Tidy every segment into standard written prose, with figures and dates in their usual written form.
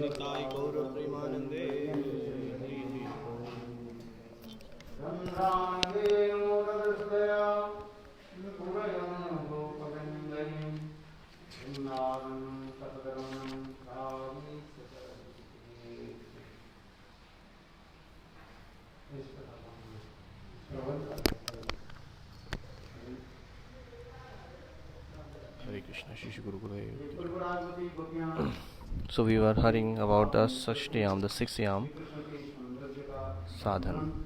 Nitai Gaur Premanande Hari Hari Hare Krishna, Shri Guru Gurudev. So we were hearing about the Sashtiyam, the 6th Yam sadhan.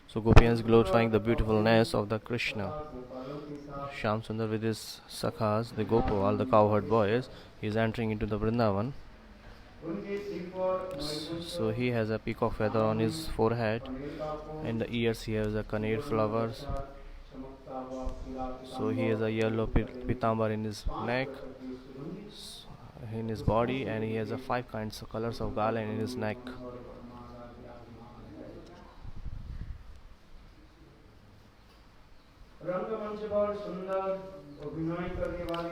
So Gopiyan is glorifying the beautifulness of the Krishna. Shyam Sundar with his sakhas, the Gopal, the cowherd boys, he is entering into the Vrindavan. So he has a peacock feather on his forehead. In the ears he has a kaneer flowers. So he has a yellow pitambar in his neck, in his body, and he has a 5 kinds of colors of garland in his neck.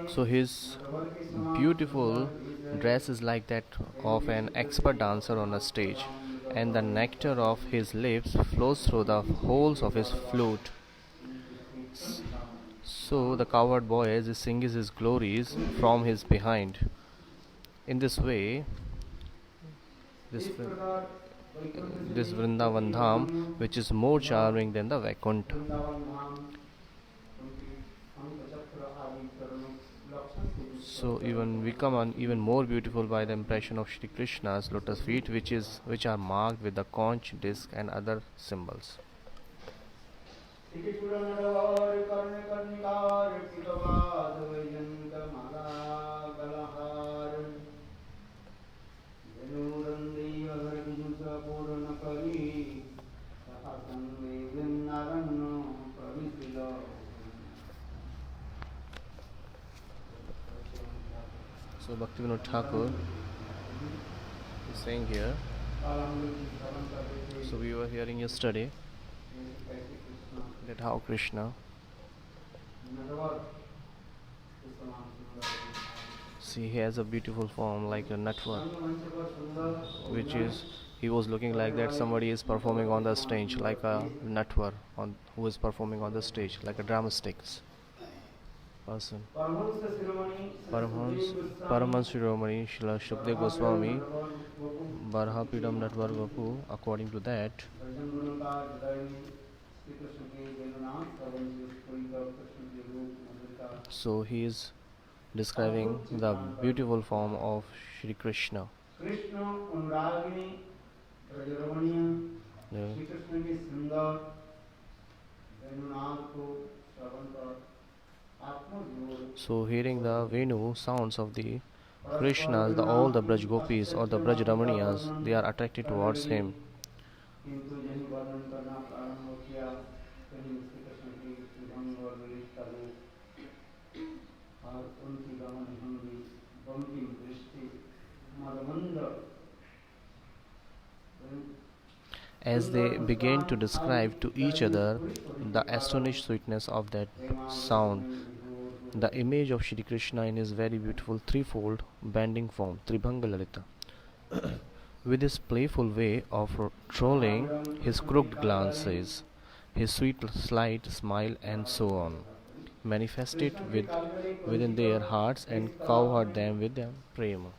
So his beautiful dress is like that of an expert dancer on a stage, and the nectar of his lips flows through the holes of his flute. So the cowherd boy, as he sings his glories from his behind. In this way, this Vrindavan Dham, which is more charming than the Vaikuntha. So even we come even more beautiful by the impression of Shri Krishna's lotus feet, which are marked with the conch, disc, and other symbols. So Bhaktivinoda Thakur is saying here. So we were hearing yesterday that how Krishna see, he has a beautiful form like a network, which is he was looking like that somebody is performing on the stage like a network who is performing on the stage like a dramatics person. Paramahansa Shiromani Srila Shukdev Goswami Barhapidam Natwar Vapu, according to that, so he is describing the beautiful form of Shri Krishna. Yeah. So hearing the Venu sounds of the Krishnas, all the Braj Gopis or the Braj Ramaniyas, they are attracted towards him. As they began to describe to each other the astonished sweetness of that sound, the image of Shri Krishna in his very beautiful threefold bending form, Tribhanga Lalita, with his playful way of trolling, his crooked glances, his sweet slight smile, and so on, manifested within their hearts and covered them with their prema.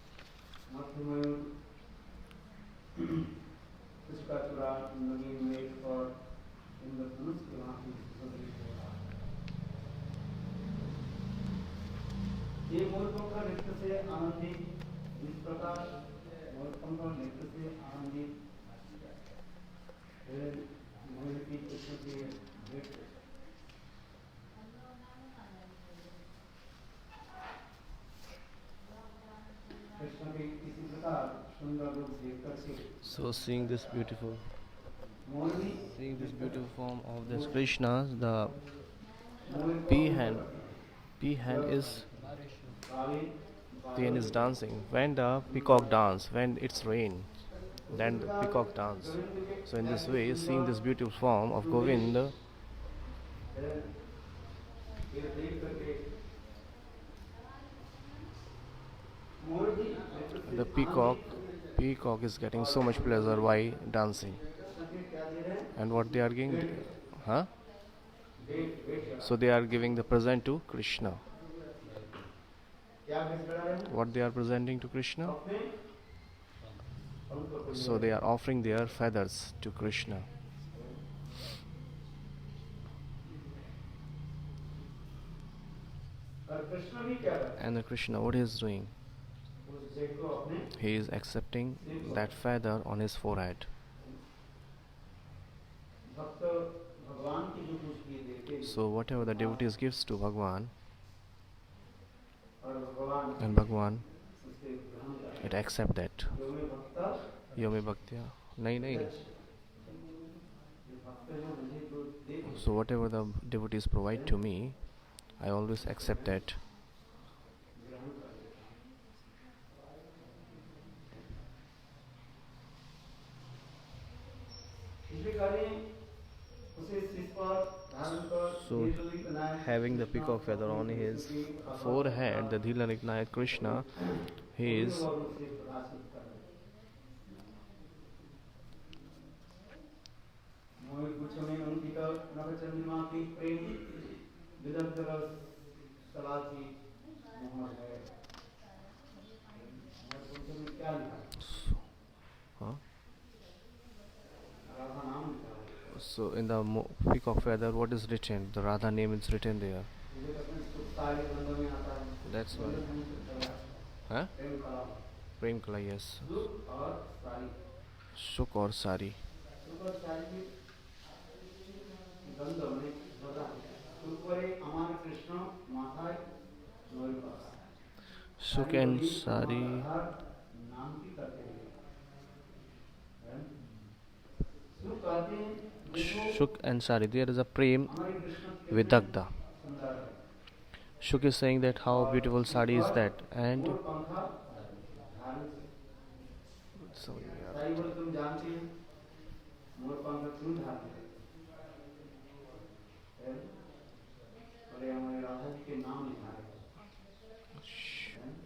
So seeing this beautiful form of this Krishna, the peahen peahen is dancing. When the peacock dance, when it's rain, then the peacock dance. So in this way, seeing this beautiful form of Govind, the peacock is getting so much pleasure by dancing. And what they are giving, huh? So they are giving the present to Krishna. What they are presenting to Krishna? So they are offering their feathers to Krishna. And the Krishna, what he is doing? He is accepting that feather on his forehead. So whatever the devotees gives to Bhagwan, and Bhagwan, it accept that. Yome Bhaktya. Nahi. So whatever the devotees provide to me, I always accept that. So having the peacock feather on his forehead, the Dhilanik Nayak Krishna, he is huh? So in the peacock feather, what is written? The Radha name is written there. That's why. Huh? Prem Kala, yes. Shuk or Sari. Shuk and Sari. Shuk and Sari, there is a Prem Vidagda. Shuk is saying that how beautiful Sari is that, and so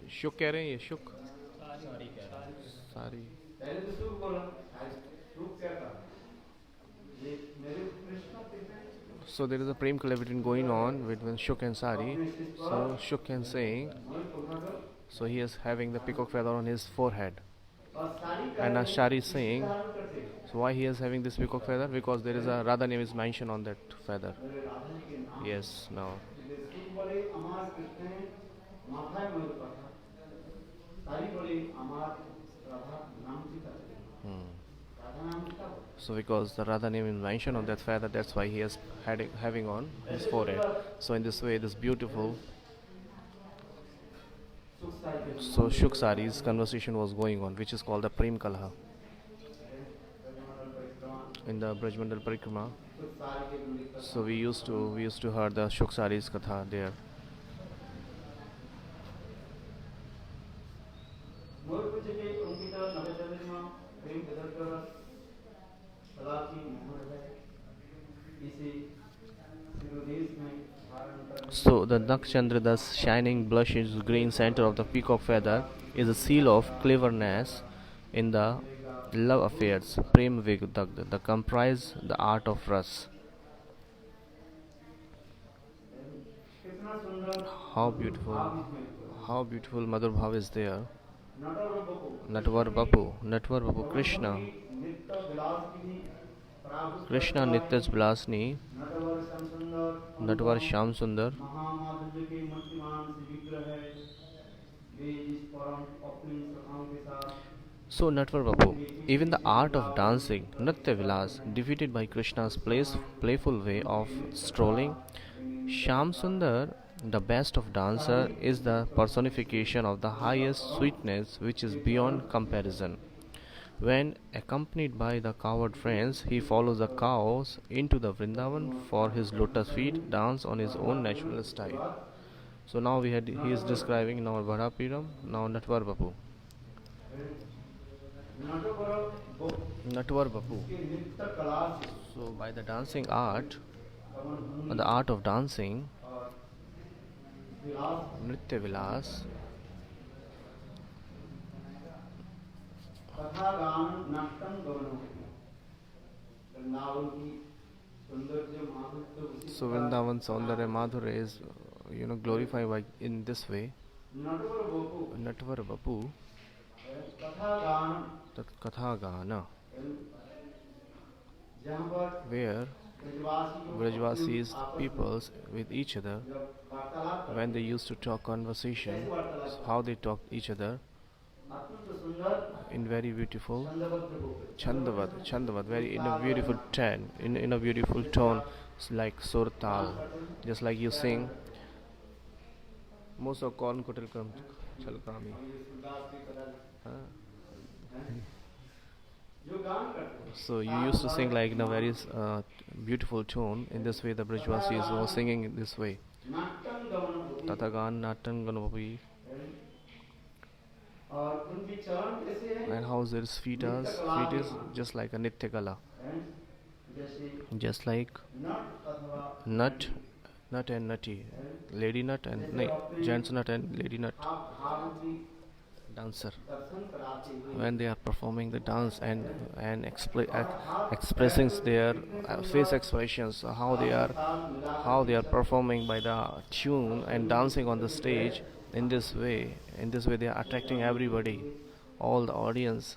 शुक कह रहे हैं ये शुक सारी So there is a prem collaboration going on between Shuk and Sari. So Shuk is saying, so he is having the peacock feather on his forehead, and Sari is saying, so why he is having this peacock feather? Because there is a Radha name is mentioned on that feather. Yes, now. So because the Radha name is mentioned on that feather, that's why he is having on his forehead. So in this way, this beautiful. So Shuk Sari's conversation was going on, which is called the Prem Kalha. In the Brajmandal Parikrama. So we used to hear the Shuk Sari's katha there. So the Nakchandra, thus shining blushes green center of the peacock feather, is a seal of cleverness in the love affairs. Prem Vigdagd, the comprise the art of ras. How beautiful, how beautiful Madhur Bhav is there. Natvar Bapu, Krishna, Krishna Nityas Blasni, Natvar Sham Sundar. So Natvar Bapu, even the art of dancing, Natya Vilas, defeated by Krishna's playful way of strolling. Sham Sundar, the best of dancer, is the personification of the highest sweetness which is beyond comparison. When accompanied by the cowherd friends, he follows the cows into the Vrindavan for his lotus feet dance on his own natural style. So now he is describing now Bharapiram, now Natwar Bapu. Natwar Bapu. So by the dancing art, the art of dancing, Nritya Vilas, so Vrindavan Saundarya Madhurya is glorified by in this way. Natvar Bapu, Tat Katha Gana, where Brajvasis peoples with each other when they used to talk conversation, how they talked each other in very beautiful Chandavad, very in a beautiful tone, in a beautiful tone, like Surtal, just like you sing most of Kon Kutilkam Chalkami. So you used to sing like in a very beautiful tone. In this way, the Brajvasis were singing in this way. Tatagan Natan Ganapapi. And how their feet is just like a Nityakala. Just like nut, nut and nutty, lady nut and gents nut and lady nut dancer. When they are performing the dance and expressing their face expressions, how they are performing by the tune and dancing on the stage. In this way they are attracting everybody, all the audience.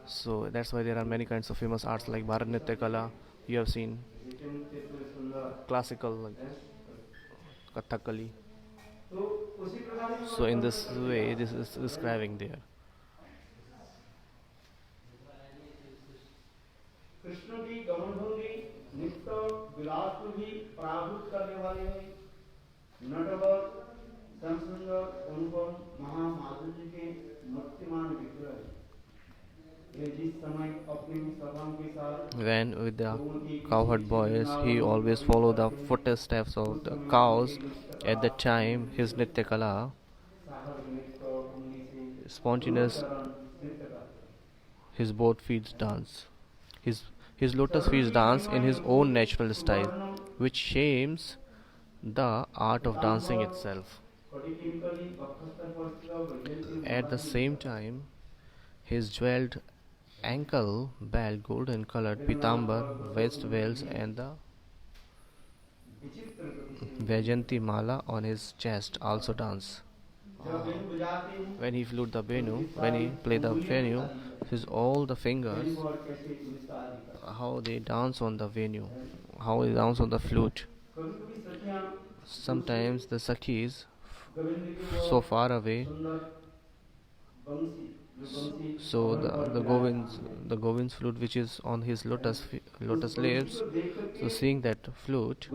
So that's why there are many kinds of famous arts like Bharat Kala. You have seen classical like Kathakali. So in this way, this is describing there. When with the cowherd boys, he always followed the footsteps of the cows. At that time, his Nityakala, spontaneous, his both feet dance. His his lotus feet dance in his own natural style, which shames the art of dancing itself. At the same time, his jeweled ankle belt, golden colored pitambar, waist veils, and the Vajanti mala on his chest also dance. When he flute the venu, when he play the venu, his all the fingers, how they dance on the venu, how they dance on the flute. Sometimes the Sakhis so far away, so the Govind's flute which is on his lotus leaves. So seeing that flute,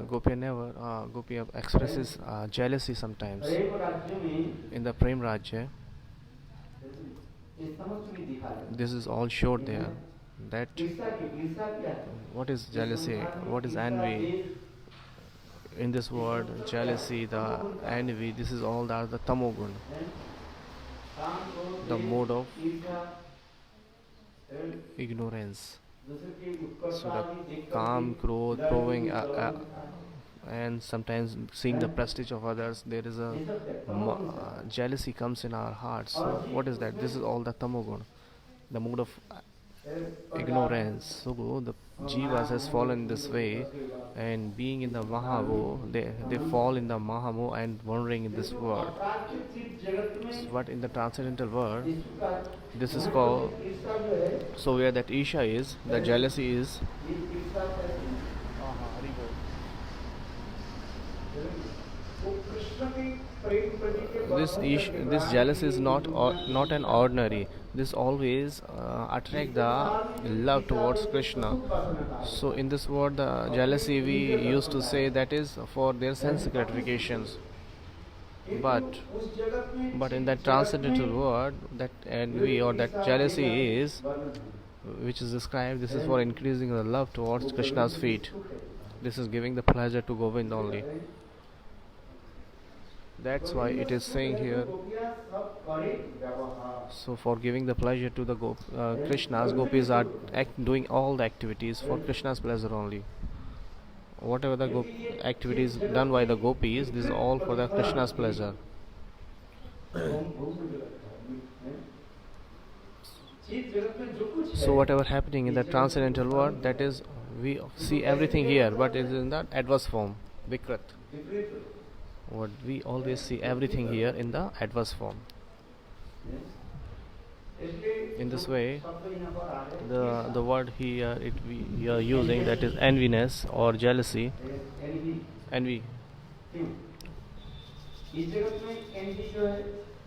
Gopi expresses jealousy sometimes. In the Prem Rajya, this is all showed there. That what is jealousy, what is envy. In this word, jealousy, the envy, this is all the tamogun, the mode of ignorance. So the calm, growth, proving, and sometimes seeing the prestige of others, there is a jealousy comes in our hearts. So what is that? This is all the tamogun, the mood of ignorance. So the jivas has fallen this way, and being in the Mahavu, they fall in the Mahamu and wandering in this world. But in the transcendental world, this is called, so where that Isha is, the jealousy is. This jealousy is not an ordinary. This always attract the love towards Krishna. So in this word, the jealousy we used to say that is for their sense gratifications. But in that transcendental word, that envy or that jealousy is, which is described, this is for increasing the love towards Krishna's feet. This is giving the pleasure to Govind only. That's why it is saying here. So for giving the pleasure to the Krishna's, gopis are doing all the activities for Krishna's pleasure only. Whatever the activities done by the gopis, this is all for the Krishna's pleasure. So whatever happening in the transcendental world, that is, we see everything here, but it is in the adverse form, Vikrat. What we always see everything here in the adverse form. In this way, the word here we are using, that is enviness or jealousy. Envy.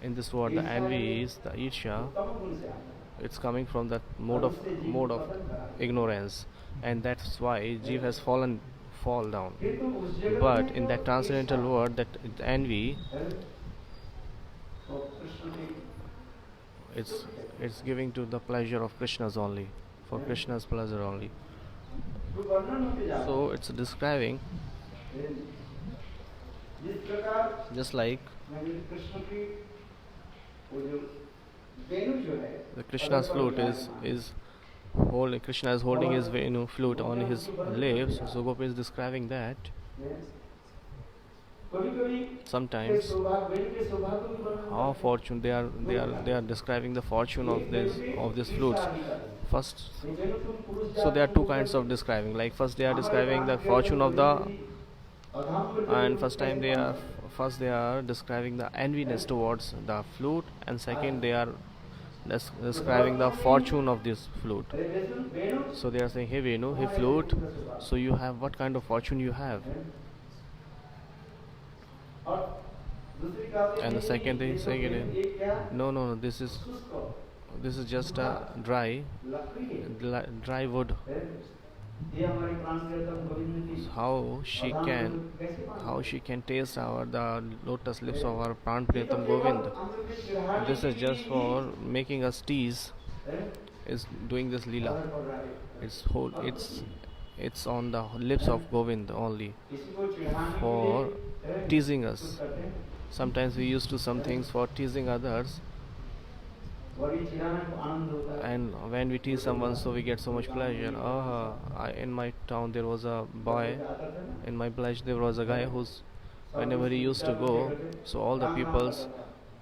In this word, the envy is the Isha. It's coming from that mode of ignorance, and that's why Jeev has fall down. But in that transcendental word, that envy, it's giving to the pleasure of Krishna's only, for Krishna's pleasure only. So it's describing just like the Krishna's flute is holding, Krishna is holding his Venu flute on his lips. So Gopi is describing that sometimes how fortune they are describing the fortune of this flutes. First, so there are two kinds of describing. Like first they are describing the fortune of the, and first they are describing the enviness towards the flute, and second they are describing the fortune of this flute. So they are saying, hey Venu, hey flute, so you have, what kind of fortune you have? And the second thing saying it, no, this is just a dry wood. How she can taste the lotus lips of our Pran Priyatam Govind. This is just for making us tease, is doing this lila. It's on the lips of Govind only, for teasing us. Sometimes we used to some things for teasing others, and when we tease someone, so we get so much pleasure. In my town there was a boy, in my village there was a guy who's, whenever he used to go, so all the peoples,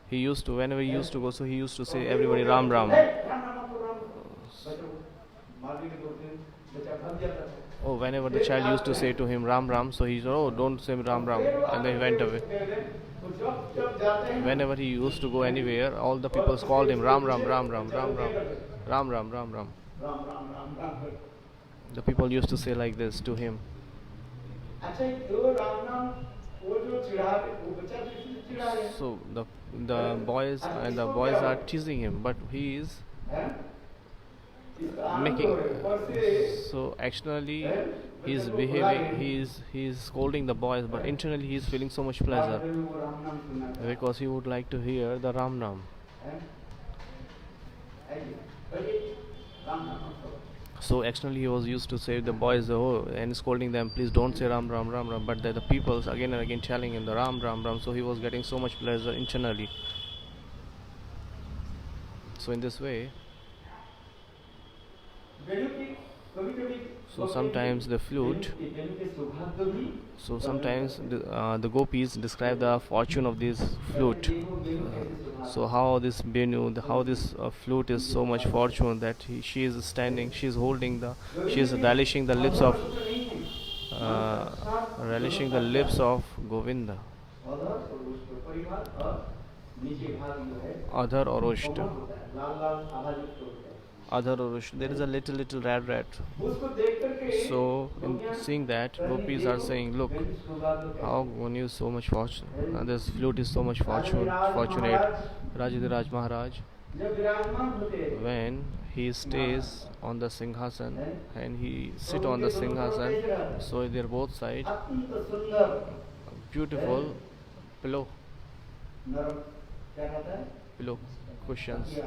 whenever he used to go, so he used to say everybody Ram Ram. Oh, whenever the child used to say to him Ram Ram, so he said, oh, don't say Ram Ram, and then he went away. Whenever he used to go anywhere, all the people called him Ram Ram, Ram Ram, Ram Ram, Ram Ram, Ram Ram. The people used to say like this to him. So the boys are teasing him, but he is making, so externally he is behaving, he is scolding the boys, but internally he is feeling so much pleasure because he would like to hear the Ram Nam. So externally he was used to say the boys, and scolding them, please don't say Ram Ram, Ram Ram, but the people again and again telling him the Ram Ram Ram, so he was getting so much pleasure internally. So in this way, So sometimes the flute. So sometimes the gopis describe the fortune of this flute. So how this Benu, how this flute is so much fortune that she is standing, she is holding the, she is uh, relishing the lips of Govinda. Adhar or Ushta. Adhar or Ushta. There is a little red. So in seeing that, gopis are saying, look, how Goni is so much fortune. This flute is so much fortunate. Rajadiraj Maharaj, when he stays on the Singhasan and he sit on the Singhasan, so they're both sides beautiful pillow pillow cushions.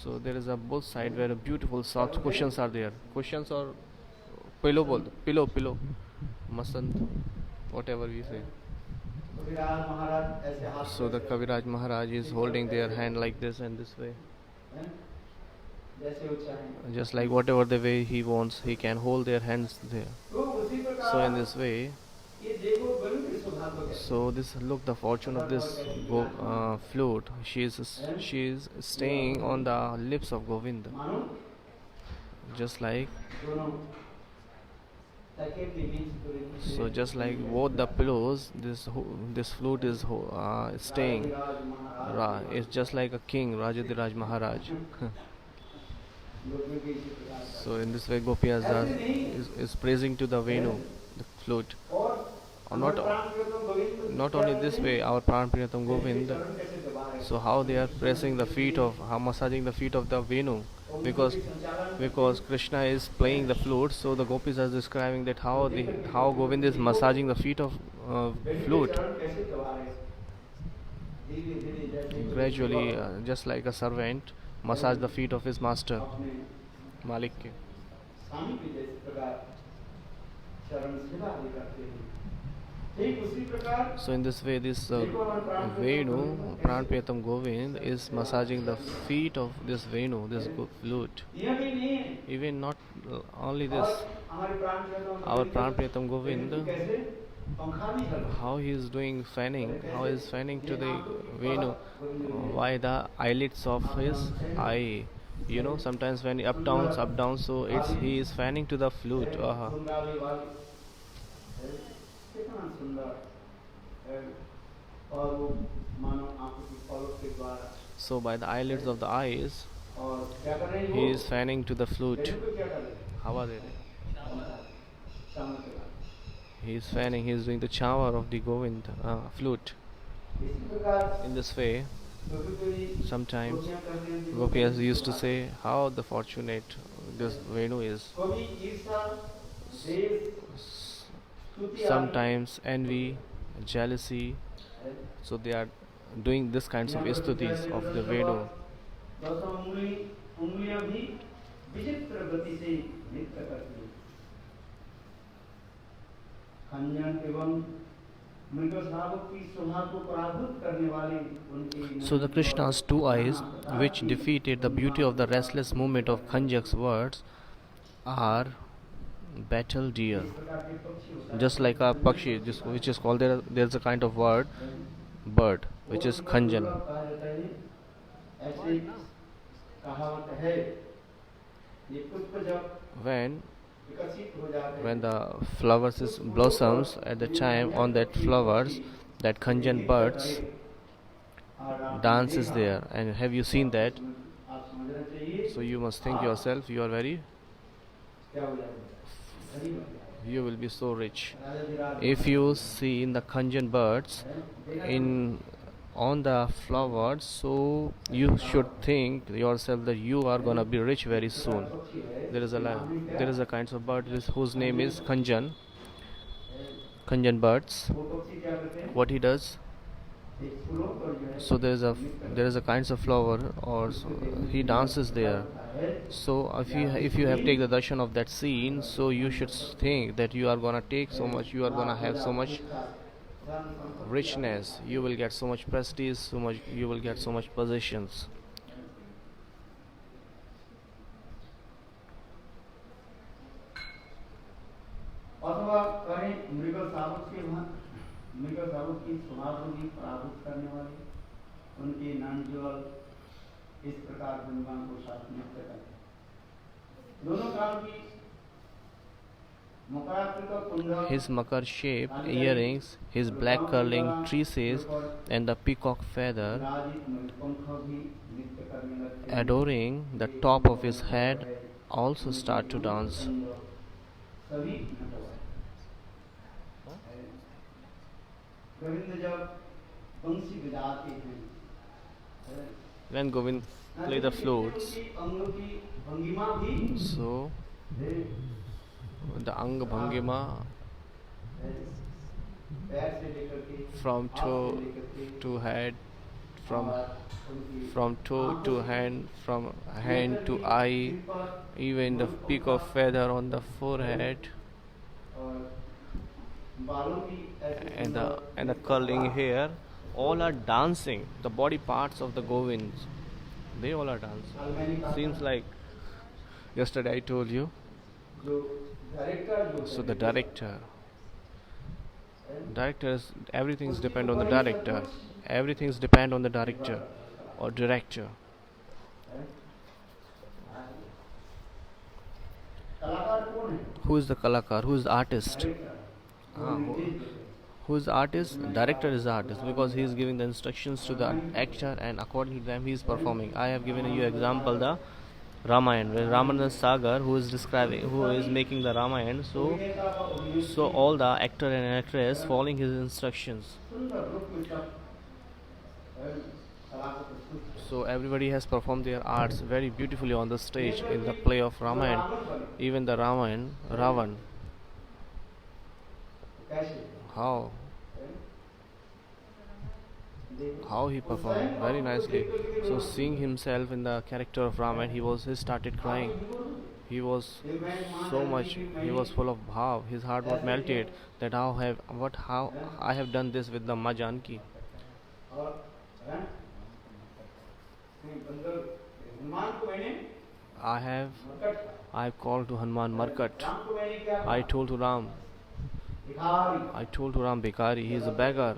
So there is a both side where beautiful soft cushions are there. Cushions or pillow masant, whatever we say. So the Kaviraj Maharaj is holding their hand like this and this way. Just like whatever the way he wants, he can hold their hands there. So in this way, so this look the fortune of this flute. She is staying on the lips of Govinda. Just like just like both the pillows, this flute is staying. It's just like a king, Rajadiraj Maharaj. So in this way, Gopiyas is praising to the Venu, the flute. Not only this way, our Pran Priyatam Govind. So how they are pressing the feet of, how massaging the feet of the Venu, because Krishna is playing the flute. So the gopis are describing that how Govind is massaging the feet of flute gradually, just like a servant massage the feet of his master Malik. So in this way, this Venu, Pran Priyatam Govind, is massaging the feet of this Venu, this flute. Even not only this, our Pran Priyatam Govind, how he is doing fanning, how he is fanning to the Venu, why the eyelids of his eye. Sometimes when up down, so he is fanning to the flute. So by the eyelids of the eyes, he is fanning to the flute. He is fanning, he is doing the chawar of the Govind flute. In this way, sometimes Gopiyas used to say how the fortunate this Venu is. Sometimes envy, jealousy, so they are doing this kinds of stutis of the Venu. So the Krishna's two eyes, which defeated the beauty of the restless movement of Khanjak's words, are battle deer. Just like a pakshi, which is called, there's a kind of bird, which is Khanjan. When the flowers blossoms, at the time on that flowers, that Khanjan birds dances there. And have you seen that? So you must think yourself, you are you will be so rich if you see in the Khanjan birds on the flowers. So you should think yourself that you are gonna be rich very soon. There is a kind of bird whose name is Khanjan birds. What he does, so there is a kinds of flower, or he dances there. So if you have take the darshan of that scene, so you should think that you are gonna take so much, you are gonna have so much richness, you will get so much prestige, you will get so much possessions. अथवा कहें मृग शावक के वहां मृग शावक की स्वभावरूपी पराभूत करने वाले उनके नंजल इस प्रकार भगवान को साथ मुक्त करते हैं। दोनों काल की मुखाकृत कुंडल His Makar shaped earrings, his black curling tresses, and the peacock feather विराजित मयूरपंख भी नृत्य करने लगते हैं। adorning the top of his head also start to dance. सभी नटवर गोविंद जब बंसी बजाते हैं When Govind play the flutes, अंगों की भंगिमा भी so the Anga Bhangima पैर से लेकर के from हाथ से toe लेकर के to head, from और उनकी from toe to hand, from hand to eye, सिर पर even the peak of feather on the forehead, और बालों की ऐसी and the सुंदर and the curling hair, all are dancing. The body parts of the Govinds, they all are dancing. अलमैनी का Seems like yesterday I told you. जो director जो So the director is everything's depend on the director. Everything's depend on the director or director. कलाकार कौन है Who is the kalakar? Who is the artist? Director Ah, who is the artist? Director is the artist because he is giving the instructions to the actor and according to them he is performing. I have given you example the Ramayana, where Ramananda Sagar, who is describing, who is making the Ramayana, so all the actor and actress following his instructions. सुंदर रूप में सब कला को प्रस्तुत किया। So everybody has performed their arts very beautifully on the stage in the play of Ramayana. Even the Ravan, कैसे how he performed very nicely. So seeing himself in the character of Ramayana, he started crying. He was so much, he was full of bhav. His heart was melted that how I have done this with the Ma Janki. और हैं? बंदर हनुमान को मैंने I have मरकट called to Hanuman Markat. Ram को मैंने क्या I told to Ram, भिखारी Bhikari, he is a beggar.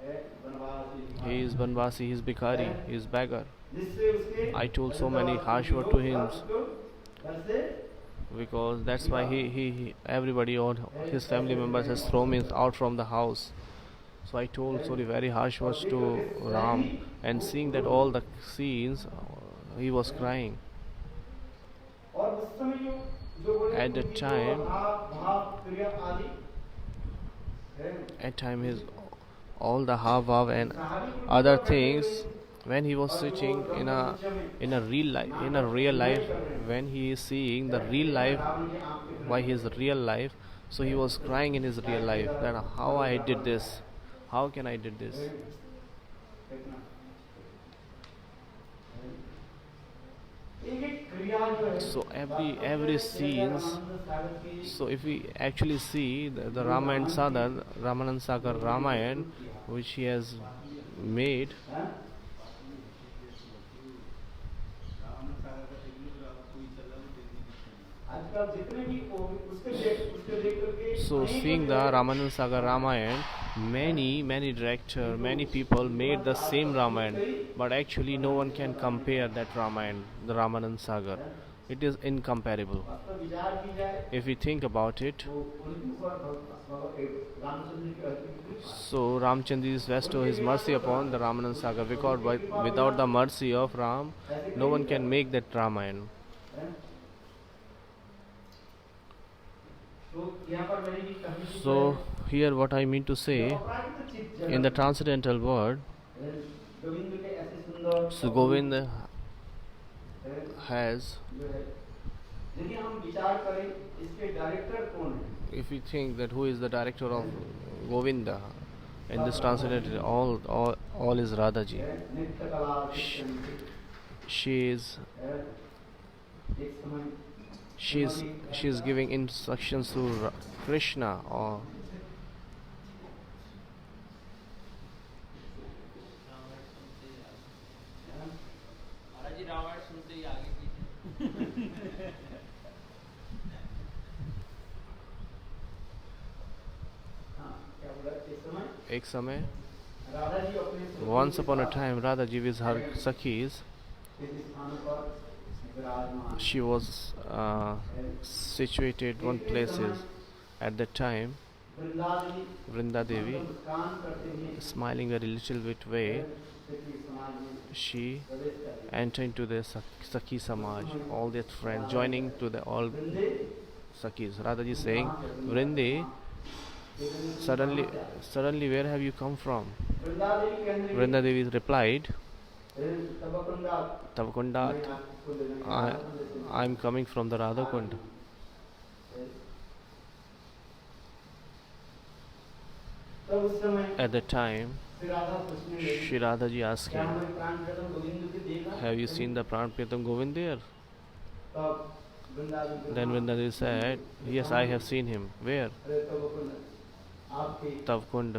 है, बनवासी He is Banvasi, he is Bhikari, he is beggar. जिससे उसके I told so many harsh words to him घर से because that's why everybody or his family members has thrown me out from the house. So I told very harsh words to Ram, and seeing that all the scenes, he was crying. और उस समय जो बोले At that उनकी जो time- भाव प्रिय आदि है, At time his all the havav and other things, when he was sitting in a real life, when he is seeing the real life Ravan के आंख पे by his real life, so he was crying in his real life that how I did this, how can I did this. देखना एक एक क्रिया जो है So every scenes, so if we actually see the Ramanand Sagar Ramayana, which he has made, आजकल जितने भी उसके देख करके so seeing the Ramanand Sagar Ramayana, many director, many people made the same Ramayana, but actually no one can compare that Ramayana, the Ramanand Sagar. It is incomparable. वास्तव विचार की जाए If we think about it, तो उनके ऊपर रामचंद्र की अर्पित कृपा so Ramchandra is bestow his mercy upon the Ramanand Sagar because without the mercy of Ram, no one can make that Ramayana. है। तो यहाँ पर मैंने ये कहने की So here what I mean to say, अपराजित चित्त in the जगत transcendental world, गोविंद के ऐसे सुंदर so Govind है, has, जो है यदि हम विचार करें इसके डायरेक्टर कौन है if we think that who is the director of Govinda in this transcendental, all is Radha ji. है, नृत्य कला कृष्ण She is है, एक समय she is giving instructions to Krishna or महाराज जी रामायण सुनते ही आगे पीछे एक समय राधा जी अपने सखियों once के upon a साथ time Radha ji with her sakhis, इस स्थान पर विराजमान she was situated one एक places. समय At that time वृंदादेवी Vrinda Devi, मंगल मुस्कान करते हुए smiling very little bit way, सखी समाज में she प्रवेश करते हैं। entered into the Sakhi Samaj, all their friends joining to the all वृंदे Sakhis. Radha ji saying, Vrinde, suddenly where have you come from? वृंदादेवी कहने लगी, Vrinda Devi replied, तबकुंडा Tavakundat, मैं आपको लेने के I लिए आया हूं। am coming from the Radha Kund. तब उस समय At that time, Shri Radha पूछने लगी, Shri Radha ji asked क्या him, हमें प्राण प्रियतम गोविंद को देखा? have you seen the Pran Priyatam Govind there? तब वृंदादेवी Then Vrinda Devi said, yes, I have seen him. Where? अरे तबकुंड आपके Tavkund.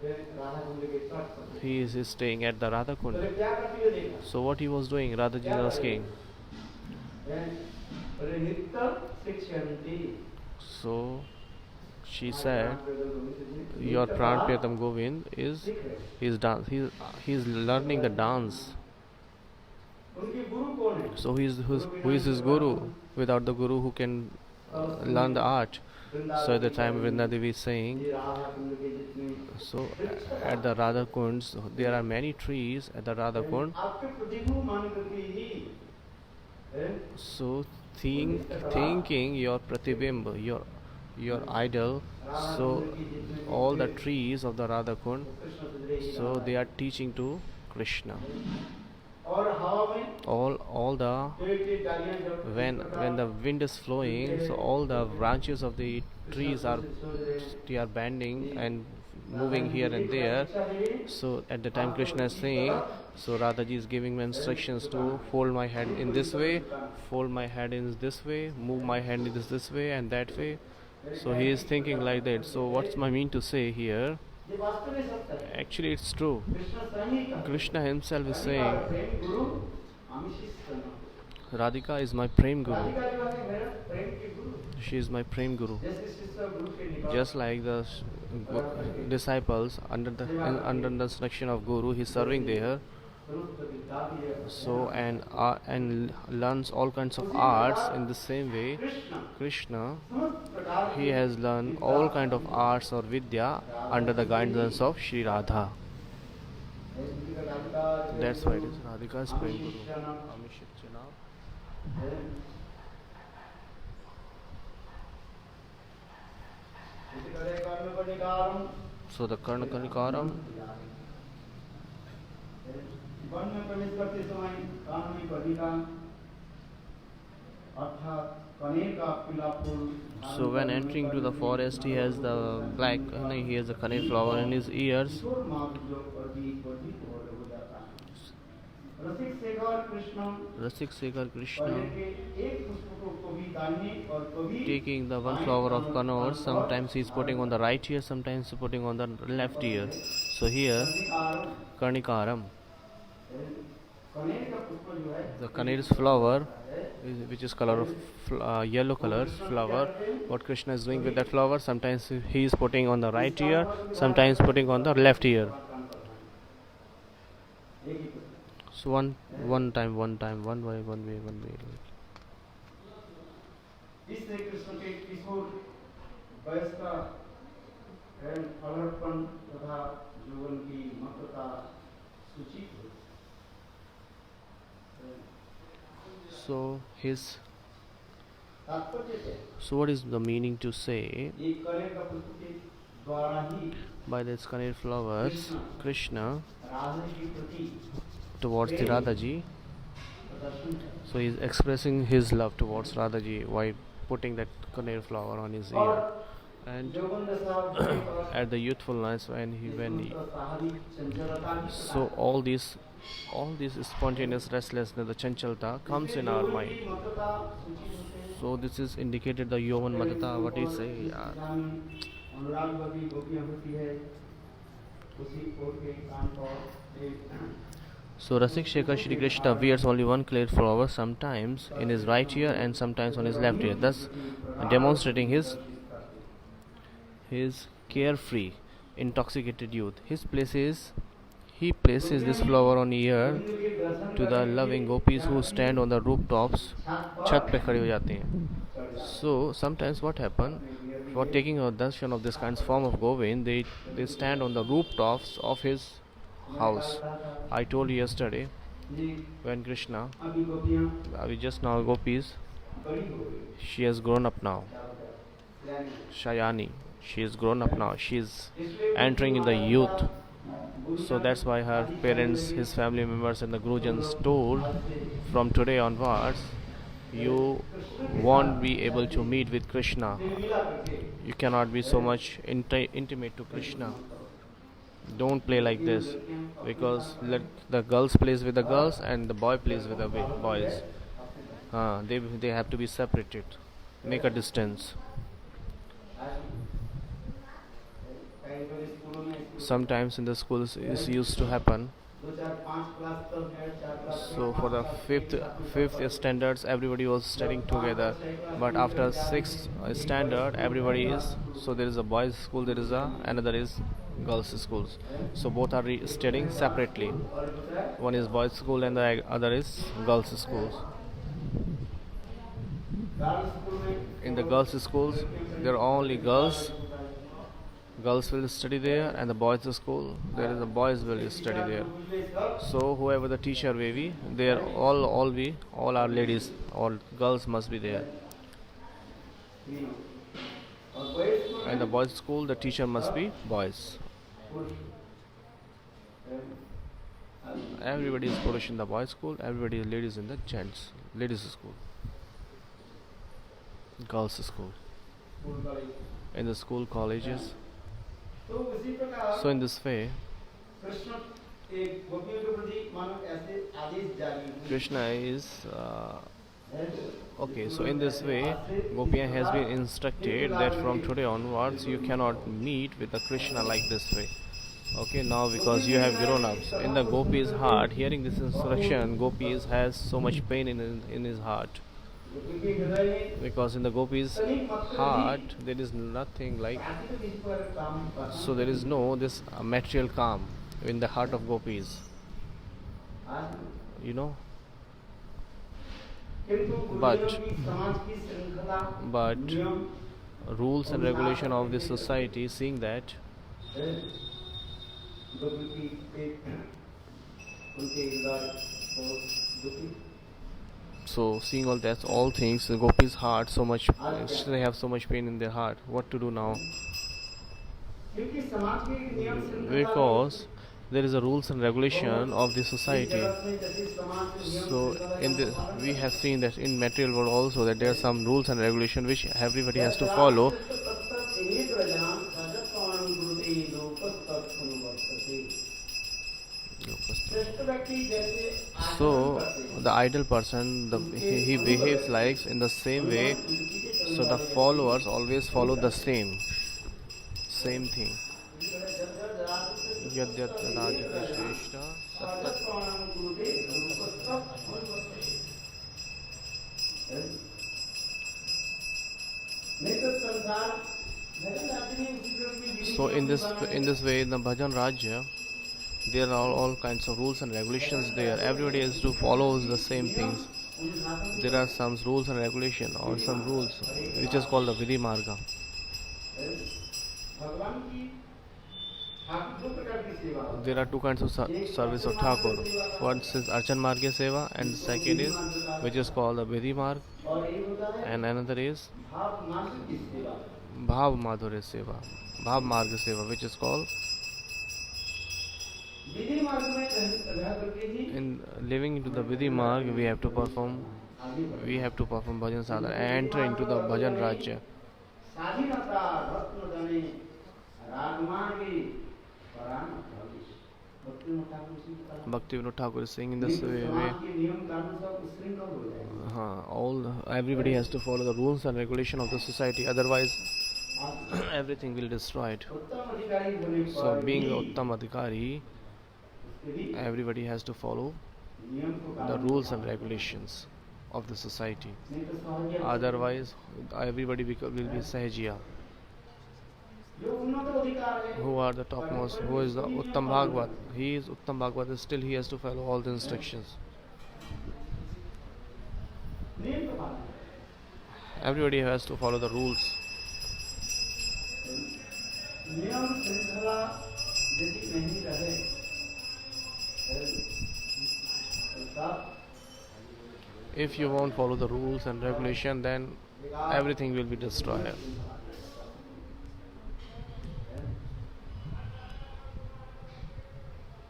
राधा कुंड के तट पर। He is staying at the Radha Kund. बोले क्या करती हो देखा? So what he was doing, Radha ji is asking. बोले नित्य शिक्षयन्ति। So she said, your Pran Priyatam Govind is he is learning the dance. उनके गुरु कौन है? So who is his guru? Without the guru, who can learn the art? So at the time Vrinda Devi is saying, ये राधा कुंड के जितने so at the Radha Kunds there are many trees at the Radha Kund. आपके प्रतिभू मान करके ही हैं? So thinking your pratibimb, your idol, so all the trees of the Radha Kund, so they are teaching to Krishna. और हवा में All the पेड़ की डालियां जब when the wind is flowing, so all the branches of the trees are bending and moving here and there. So at the time Krishna is saying, so Radhaji is giving me instructions to fold my head in this way, fold my head in this way, move my hand in this way and that way. So he is thinking like that. So what's my mean to say here? ये वास्तव में सत्य है। Actually it's true. Krishna स्वयं ही कहते Krishna himself is हैं, saying, प्रेम गुरु हम शिष्य हैं। Radhika is my Prem Guru. Radhika जो है मेरा प्रेम के गुरु। She is my Prem Guru. जैसे शिष्य गुरु के निकट Just like the disciples under the instruction of Guru, he is serving there. स्वरूप विद्या भी है। So and learns all kinds of arts. In the same way, Krishna Krishna, समस्त प्रकार he has learned all kind of arts or vidya under the guidance of Shri Radha. That's why it is Radhika's Prem Guru. Amishicana. So the Karna Kanikaram, one में प्रवेश करते समय कान में कनिका अर्थात कनेर का पीला फूल so when entering to the forest, he has the black, he has a kaneer flower in his ears. किशोर माधुर्य प्रतीक वर्धित हो जाता है। रसिक शेखर कृष्ण Rasik Sekhar कनेर Krishna के एक पुष्प को कभी दाहिने और कभी taking the one flower of Kanor, sometimes he is putting on the right ear, sometimes putting on the left ear. So here, Karnikaram, कनेर का पुष्प जो है the Kaneer's flower, which is color of yellow color flower, what Krishna is doing with that flower, sometimes he is putting on the right ear, sometimes putting on the left ear. एक ही पुष्प। So one time, one way. इससे कृष्ण के किशोर वयस्क का फलर्पण तथा जीवन की महत्वता सूचित हुई। So what is the meaning to say एक कनेर का पुष्प के द्वारा ही by this Kaneer flowers, Krishna Radha ji के प्रति towards the Radhaji, प्रदर्शन है। so he is expressing his love towards Radhaji by putting that Kaneer flower on his ear. और And यौवन दशा at the youthfulness when he शारीरिक चंचलता की so all this spontaneous restlessness, the chanchalta comes in our mind. महत्वता सूचित होते हैं। So this is indicated the Yovan Matata, what he say, yaar. अनुराग वाली गोपियां होती है उसी ओर के कान पर एक So Rasik Shekhar Shri Krishna wears only one clear flower, sometimes in his right ear and sometimes on his left ear, thus demonstrating his carefree intoxicated youth. He places this flower on ear to the loving gopis who stand on the rooftops. छत पे खड़ी हो जाती हैं. So sometimes what happen, for taking a darshan of this kind of form of Govind, they stand on the rooftops of his house. I told you yesterday when Krishna, we just now gopis, she has grown up now. Shayani, she is grown up now. She is entering in the youth. So that's why her parents, his family members, and the Gurujans told, from today onwards, you won't be able to meet with Krishna. You cannot be so much intimate to Krishna. Don't play like this, because let the girls plays with the girls and the boy plays with the boys. They have to be separated. Make a distance. Sometimes in the schools this used to happen. So for the fifth standards, everybody was studying together, but after sixth standard, everybody is, so there is a boys school, there is another is girls schools. So both are studying separately. One is boys school and the other is girls schools. In the girls schools, there are only girls. Girls will study there, and the boys school, there is a boys will study there. So whoever the teacher may be, they are all are ladies, all girls must be there. And the boys school, the teacher must be boys. Everybody is Purush in the boys school, everybody is ladies in the ladies school. Girls school. In the school, colleges. So in this way, Krishna is okay. So in this way, Gopiya has been instructed that from today onwards you cannot meet with the Krishna like this way. Okay, now because you have grown up. So in the Gopi's heart, hearing this instruction, Gopi has so much pain in his heart. Because in the Gopi's heart there is nothing like, so there is no this material calm in the heart of Gopis, you know. But rules and regulation of this society, seeing that so seeing all things, the Gopis' heart so much, they have so much pain in their heart. What to do now? Because there is a rules and regulation of the society. So we have seen that in material world also, that there are some rules and regulation which everybody has to follow. So the idle person, he behaves like in the same way. So the followers always follow the same thing. So in this way, in the Bhajan Rajya, there are all kinds of rules and regulations there. Everybody has to follow the same things. There are some rules and regulation, or some rules which is called the Vidhi Marga. There are two kinds of service of Thakur. One is Archan Marga Seva, and second is which is called the Vidhi Marga, and another is Bhav Madhurya Seva, Bhav Marga Seva, which is called. In living into the Vidhi Marg, we have to perform bhajan sadhana and enter into the bhajan rajya. Bhakti Vinod Thakur is saying in this way, everybody has to follow the rules and regulation of the society, otherwise everything will destroyed. So being Uttam Adhikari, everybody has to follow the rules and regulations of the society, otherwise everybody will be Sahajiya. जो उन्नत अधिकार है who are the topmost, who is the Uttam Bhagavad. He is Uttam Bhagavad, still he has to follow all the instructions. नियम का पालन करें। Everybody has to follow the rules. नियम श्रृंखला यदि नहीं रहे तो सब If you won't follow the rules and regulation, then everything will be destroyed.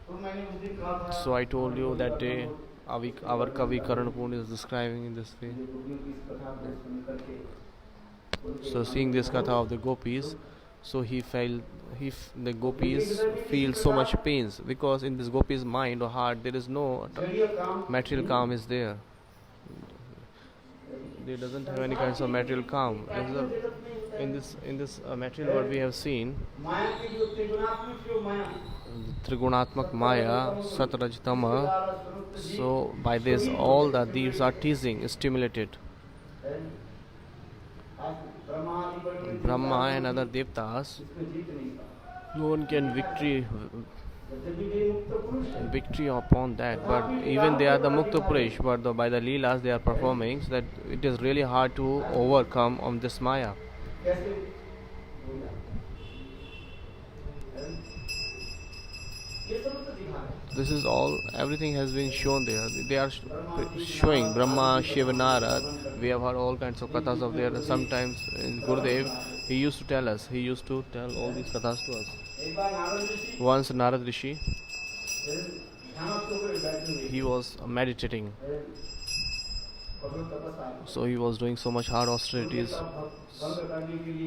तो मैंने उस दिन कहा था So I told you that day, our Kavi Karan Poon is describing in this way. जो गोपियों की इस कथा को सुन करके So seeing this katha of the gopis, so the gopis feel so much pains, because in this gopis mind or heart there is no जड़ीय काम material calm is there. They doesn't have any kinds of material calm. In this material world we have seen माया की जो त्रिगुणात्मक जो माया Trigunatmak Maya, Satrajtama. So by this all the these are teasing, stimulated. Brahma and other devtas, no one can victory upon that. But even they are the Mukta Purush, but by the Leelas they are performing, so that it is really hard to overcome on this Maya. This is all, everything has been shown there. They are showing Brahma, Shiva, Narad. We have heard all kinds of kathas of there. Sometimes in Gurudev, he used to tell all these kathas to us. Once Narad Rishi, he was meditating. So he was doing so much hard austerities.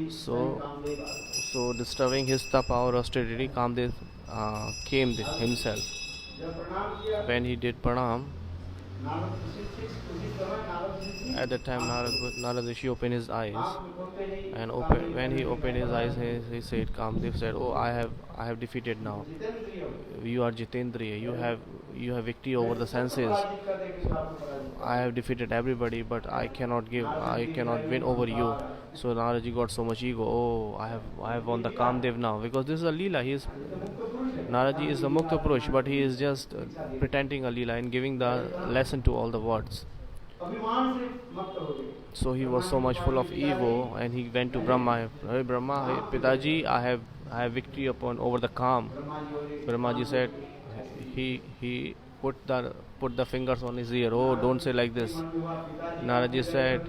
So disturbing his tapa or austerity, Kamdev came himself. When he did pranam, at that time Narad Rishi opened his eyes, and when he opened his eyes, he said, Kamdev said, "Oh, I have defeated now. You are Jitendriya. You have victory over the senses. I have defeated everybody, but I cannot win over you." So Naraji got so much ego. Oh, I have won the Kamdev now, because this is a Leela. Naraji is a Mukta Purush, but he is just pretending a Leela and giving the lesson to all the words. So he was so much full of ego, and he went to Brahma. Hey Brahma, hey Pitaji, I have victory over the Kam. Brahmaji said, he put the fingers on his ear. Oh, don't say like this. Naraji said,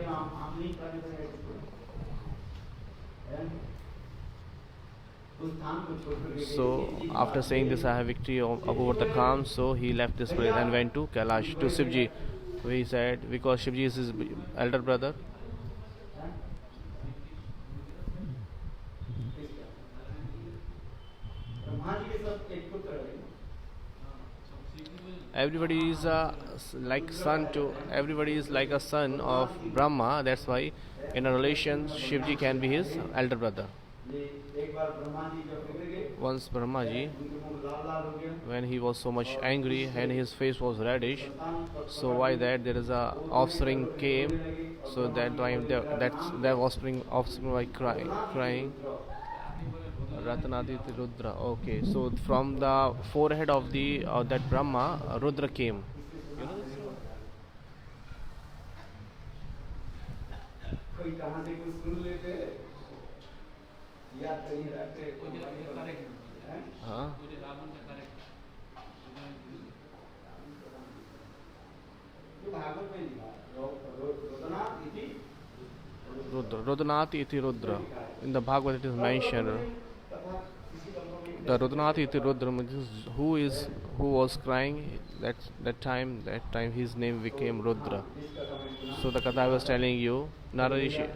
so after saying this, I have victory over the Kam, so he left this place and went to Kailash, to Shivji. He said, because Shivji is his elder brother. Everybody is like son to everybody is like a son of Brahma. That's why in a relation Shivji can be his elder brother. Once Brahmaji, when he was so much angry and his face was reddish, so why that there is a offspring came, so that time that offspring was crying. Ratanaditi Rudra. Okay, so from the forehead of that Brahma, Rudra came. You know this? Huh? Rudra. Rudanath iti Rudra. In the Bhagavad it is mentioned. The Rudanath iti Rudra, who was crying that time his name became Rudra. So the Katha I was telling you, Nararishi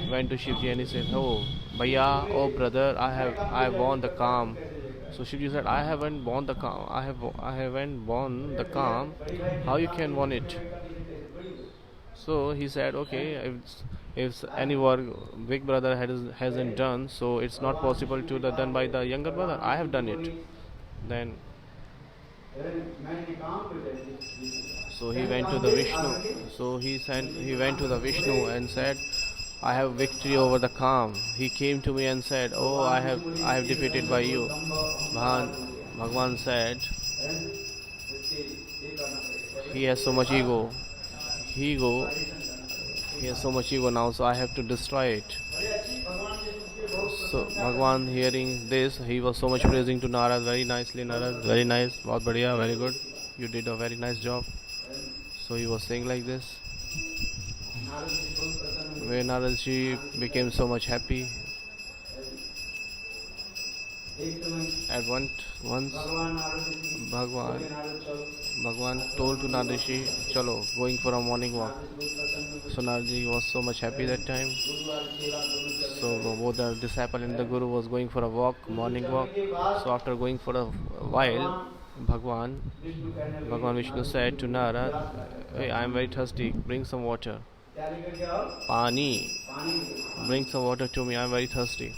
went to Shivji and he said, "Oh, Bhaiya, oh brother, I have won the Kam." So Shivji said, "I haven't won the Kam. I haven't won the Kam. How you can won it?" So he said, "Okay, if any work big brother hasn't done, so it's not possible to be done by the younger brother. I have done it." Then so he went to the Vishnu. So he went to the Vishnu and said, I have victory over the calm. He came to me and said, "Oh, I have defeated by you." Bhagwan said, "He has so much ego. Ego. He has so much ego now, so I have to destroy it." So Bhagwan hearing this, he was so much praising to Narad. Very nicely, Narad. Very nice. Bahut badhiya. Very good. You did a very nice job. So he was saying like this. When Narad ji became so much happy, at once Bhagwan told to Narad ji, "Chalo, going for a morning walk." So Narad ji was so much happy that time. So both the disciple and the guru was going for a walk, morning walk. So after going for a while, Bhagwan Vishnu said to Narad, "Hey, I am very thirsty. Bring some water." Pani. Bring some water to me. I am very thirsty.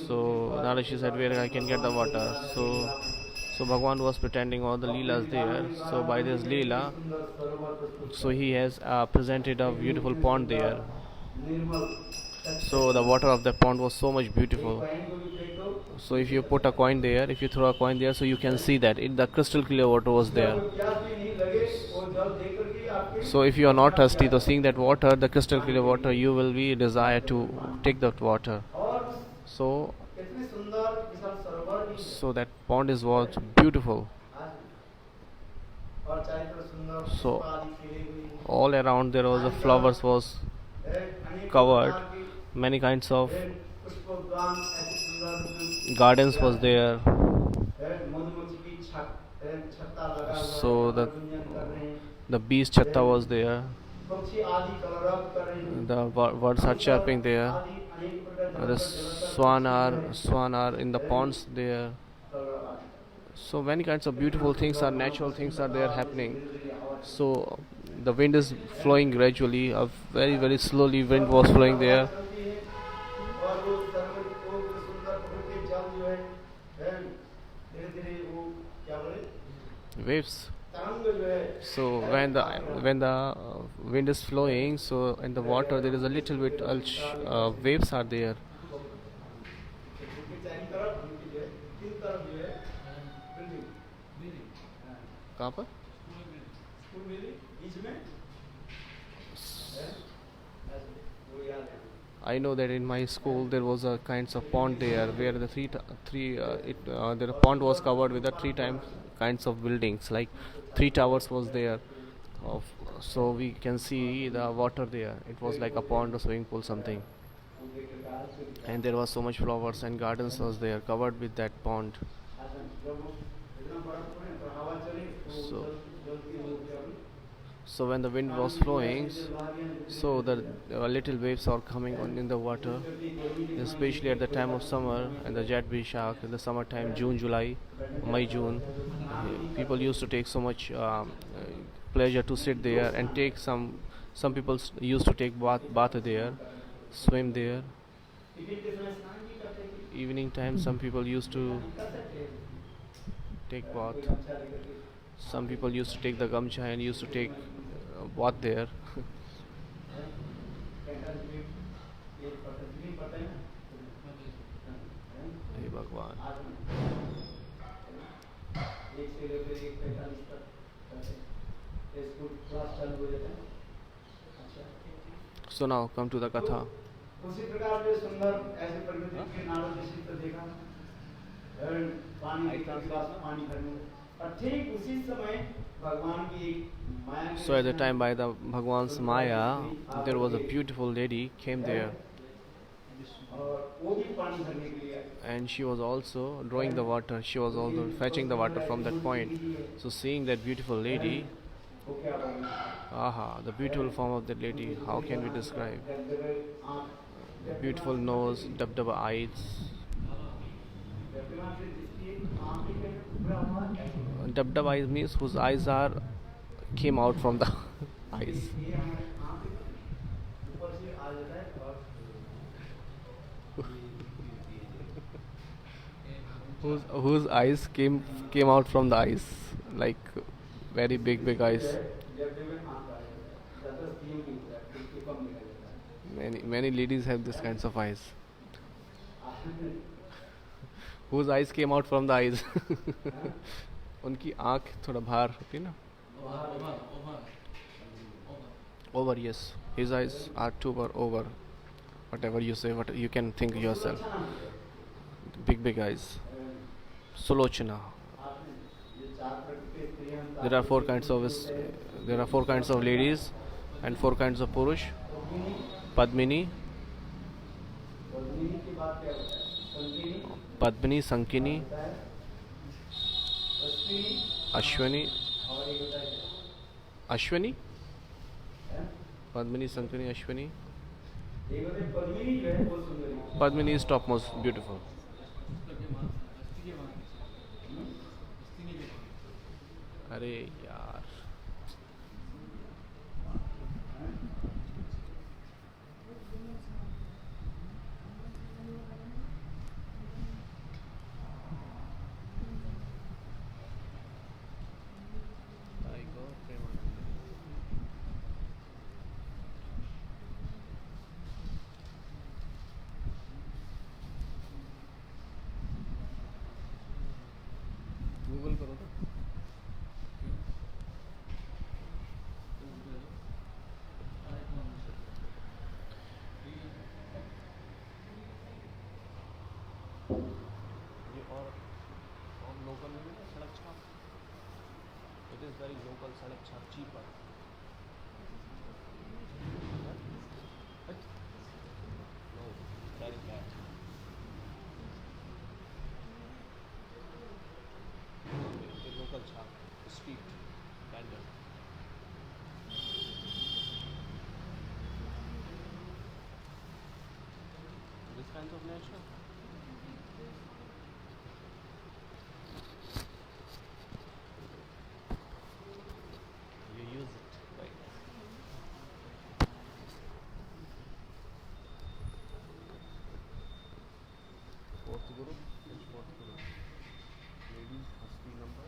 So Narashi said, "Where I can get the water?" So Bhagwan was pretending all the leelas there. So by this leela, so he has presented a beautiful pond there. So the water of that pond was so much beautiful. So if you put a coin there, if you throw a coin there, so you can see that the crystal clear water was there. So if you are not thirsty, so seeing that water, the crystal clear water, you will be desire to take that water. So that pond was beautiful. So all around there was a flowers was covered, many kinds of gardens was there. So the bees chatta was there. The birds are chirping there. The swan are in the ponds there. So many kinds of beautiful things are natural things are there happening. So the wind is flowing gradually. A very very slowly wind was flowing there. Waves. So when the wind is flowing, so in the water there is a little bit waves are there. कहाँ पर? I know that in my school there was a kinds of pond there where the the pond was covered with the three times kinds of buildings, like 3 towers was there. So we can see the water there. It was like a pond or swimming pool something. And there was so much flowers and gardens was there covered with that pond. So when the wind was flowing, so the little waves are coming on in the water, especially at the time of summer and the Jet Bishak in the summertime, June, July, May, June. People used to take so much pleasure to sit there and take some people used to take bath there, swim there. Evening time, some people used to take bath. Some people used to take the gamcha and used to take bath there. Hey Bhagwan. So now come to the katha. उसी प्रकार जो सुंदर ऐसे प्रकृति के नारों जैसे तो देखा पानी के पास पानी भरने और ठीक उसी समय भगवान की माया. So at the time by the Bhagwan's Maya, there was a beautiful lady came there. And she was also drawing the water. She was also fetching the water from that point. So seeing that beautiful lady, the beautiful form of that lady, how can we describe? The beautiful nose, dabdaba eyes. Dabdaba eyes means whose eyes are came out from the eyes. whose eyes came out from the eyes, like very big eyes. Many ladies have this kinds of eyes. Whose eyes came out from the eyes. उनकी आँख थोड़ा बाहर होती है ना. Over, yes. His eyes are too over. Whatever you say, what you can think yourself. Big eyes. Sulochana. There are four kinds of ladies and four kinds of purush. Padmini, Sankini, Ashwani. Padmini, Sankini, Ashwani. Padmini is topmost beautiful. अरे यार. Google करो तो. Local में ना सड़क छाप. It is very local. सड़क छाप cheaper. No, very bad. The local shop, street vendor. This kind of nature. You use it, right? Fourth group. Which fourth group? Ladies Hasti number.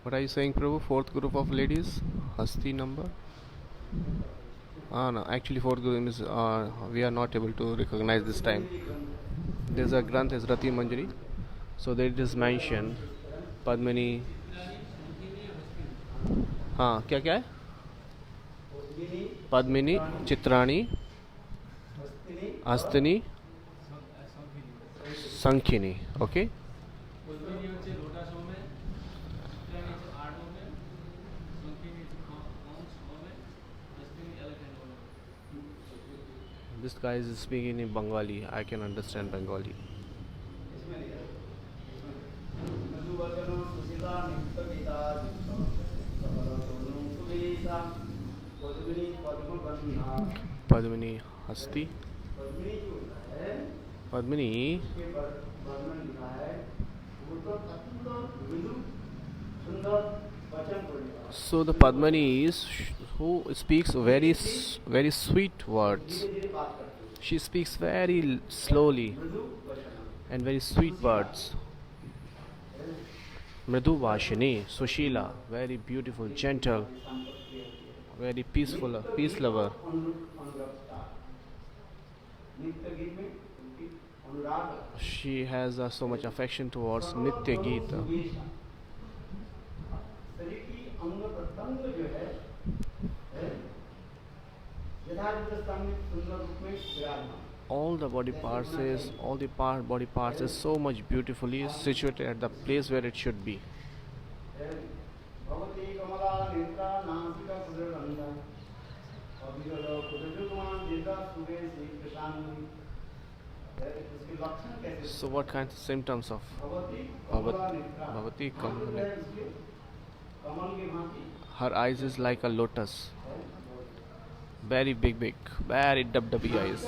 What are you saying, Prabhu? Fourth group of ladies Hasti number. No, actually fourth group is we are not able to recognize this time. There's a Granth is Rati Manjari, so there it is mentioned Padmini. हाँ क्या क्या है? Padmini, चित्राणी, हस्तिनी, संखिनी. Okay. This guy is speaking in Bengali. I can understand Bengali. Padmini Hasti. Padmini. So the Padmini is who speaks very sweet words. She speaks very slowly and very sweet words. Mridu Vashini, Sushila, very beautiful, gentle, very peaceful, peace lover. She has so much affection towards Nitya Gita. All the body parts is so much beautifully situated at the place where it should be. So what kinds of symptoms of Bhavati Kamala? Her eyes is like a lotus. Very big, very dubby eyes.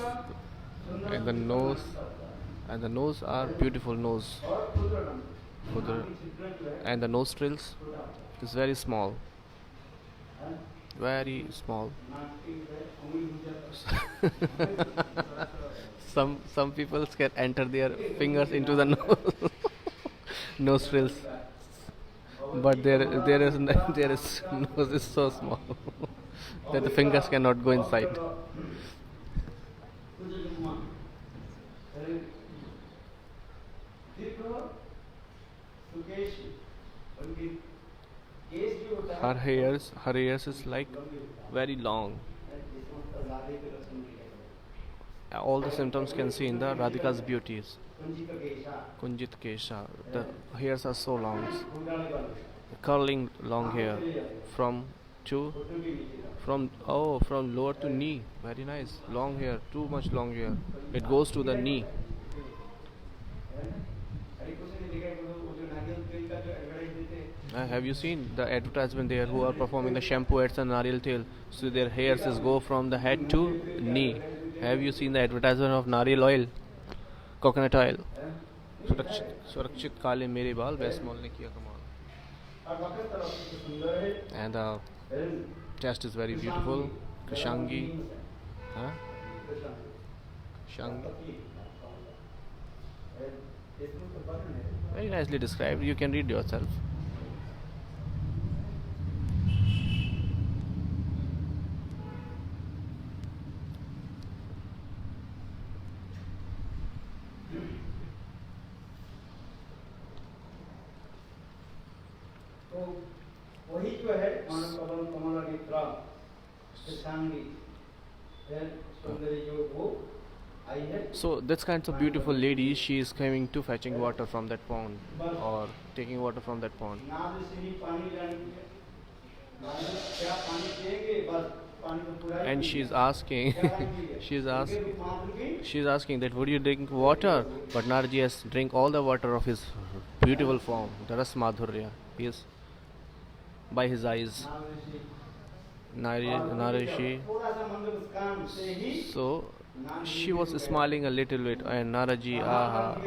And the nose are beautiful nose. And the nostrils is very small. Very small. Some people can enter their fingers into the nostrils, but there is nose is so small. that the fingers cannot go inside. Her hairs is like very long. All the symptoms can see in the Radhika's beauties. Kunjit Kesha. The hairs are so long, curling long hair from to from lower to knee. Very nice, long hair, too much long hair. It goes to the knee. Have you seen the advertisement there who are performing the shampoo ads and Nariyal Tel? So their hairs is go from the head to knee. Have you seen the advertisement of Nariyal oil, coconut oil? सुरक्षित काले मेरे बाल वैस्मॉल ने किया कमाल. And the test is very beautiful. Krishangi. Huh? Krishangi. Very nicely described. You can read yourself. तो वही जो है मानव कमल कमल नेत्रा कृष्णांगी सौंदर्य जो वो आई है. So this kinds of beautiful lady, she is coming to fetching water from that pond or taking water from that pond. नाद से ही पानी लानी है. नाद क्या पानी पिएंगे बस पानी तो पूरा. And she is asking, she is asking that would you drink water? But Narji has drink all the water of his beautiful form, the Ras Madhurya. He is by his eyes. Narishi. So she was smiling a little bit, and Naraji, aha.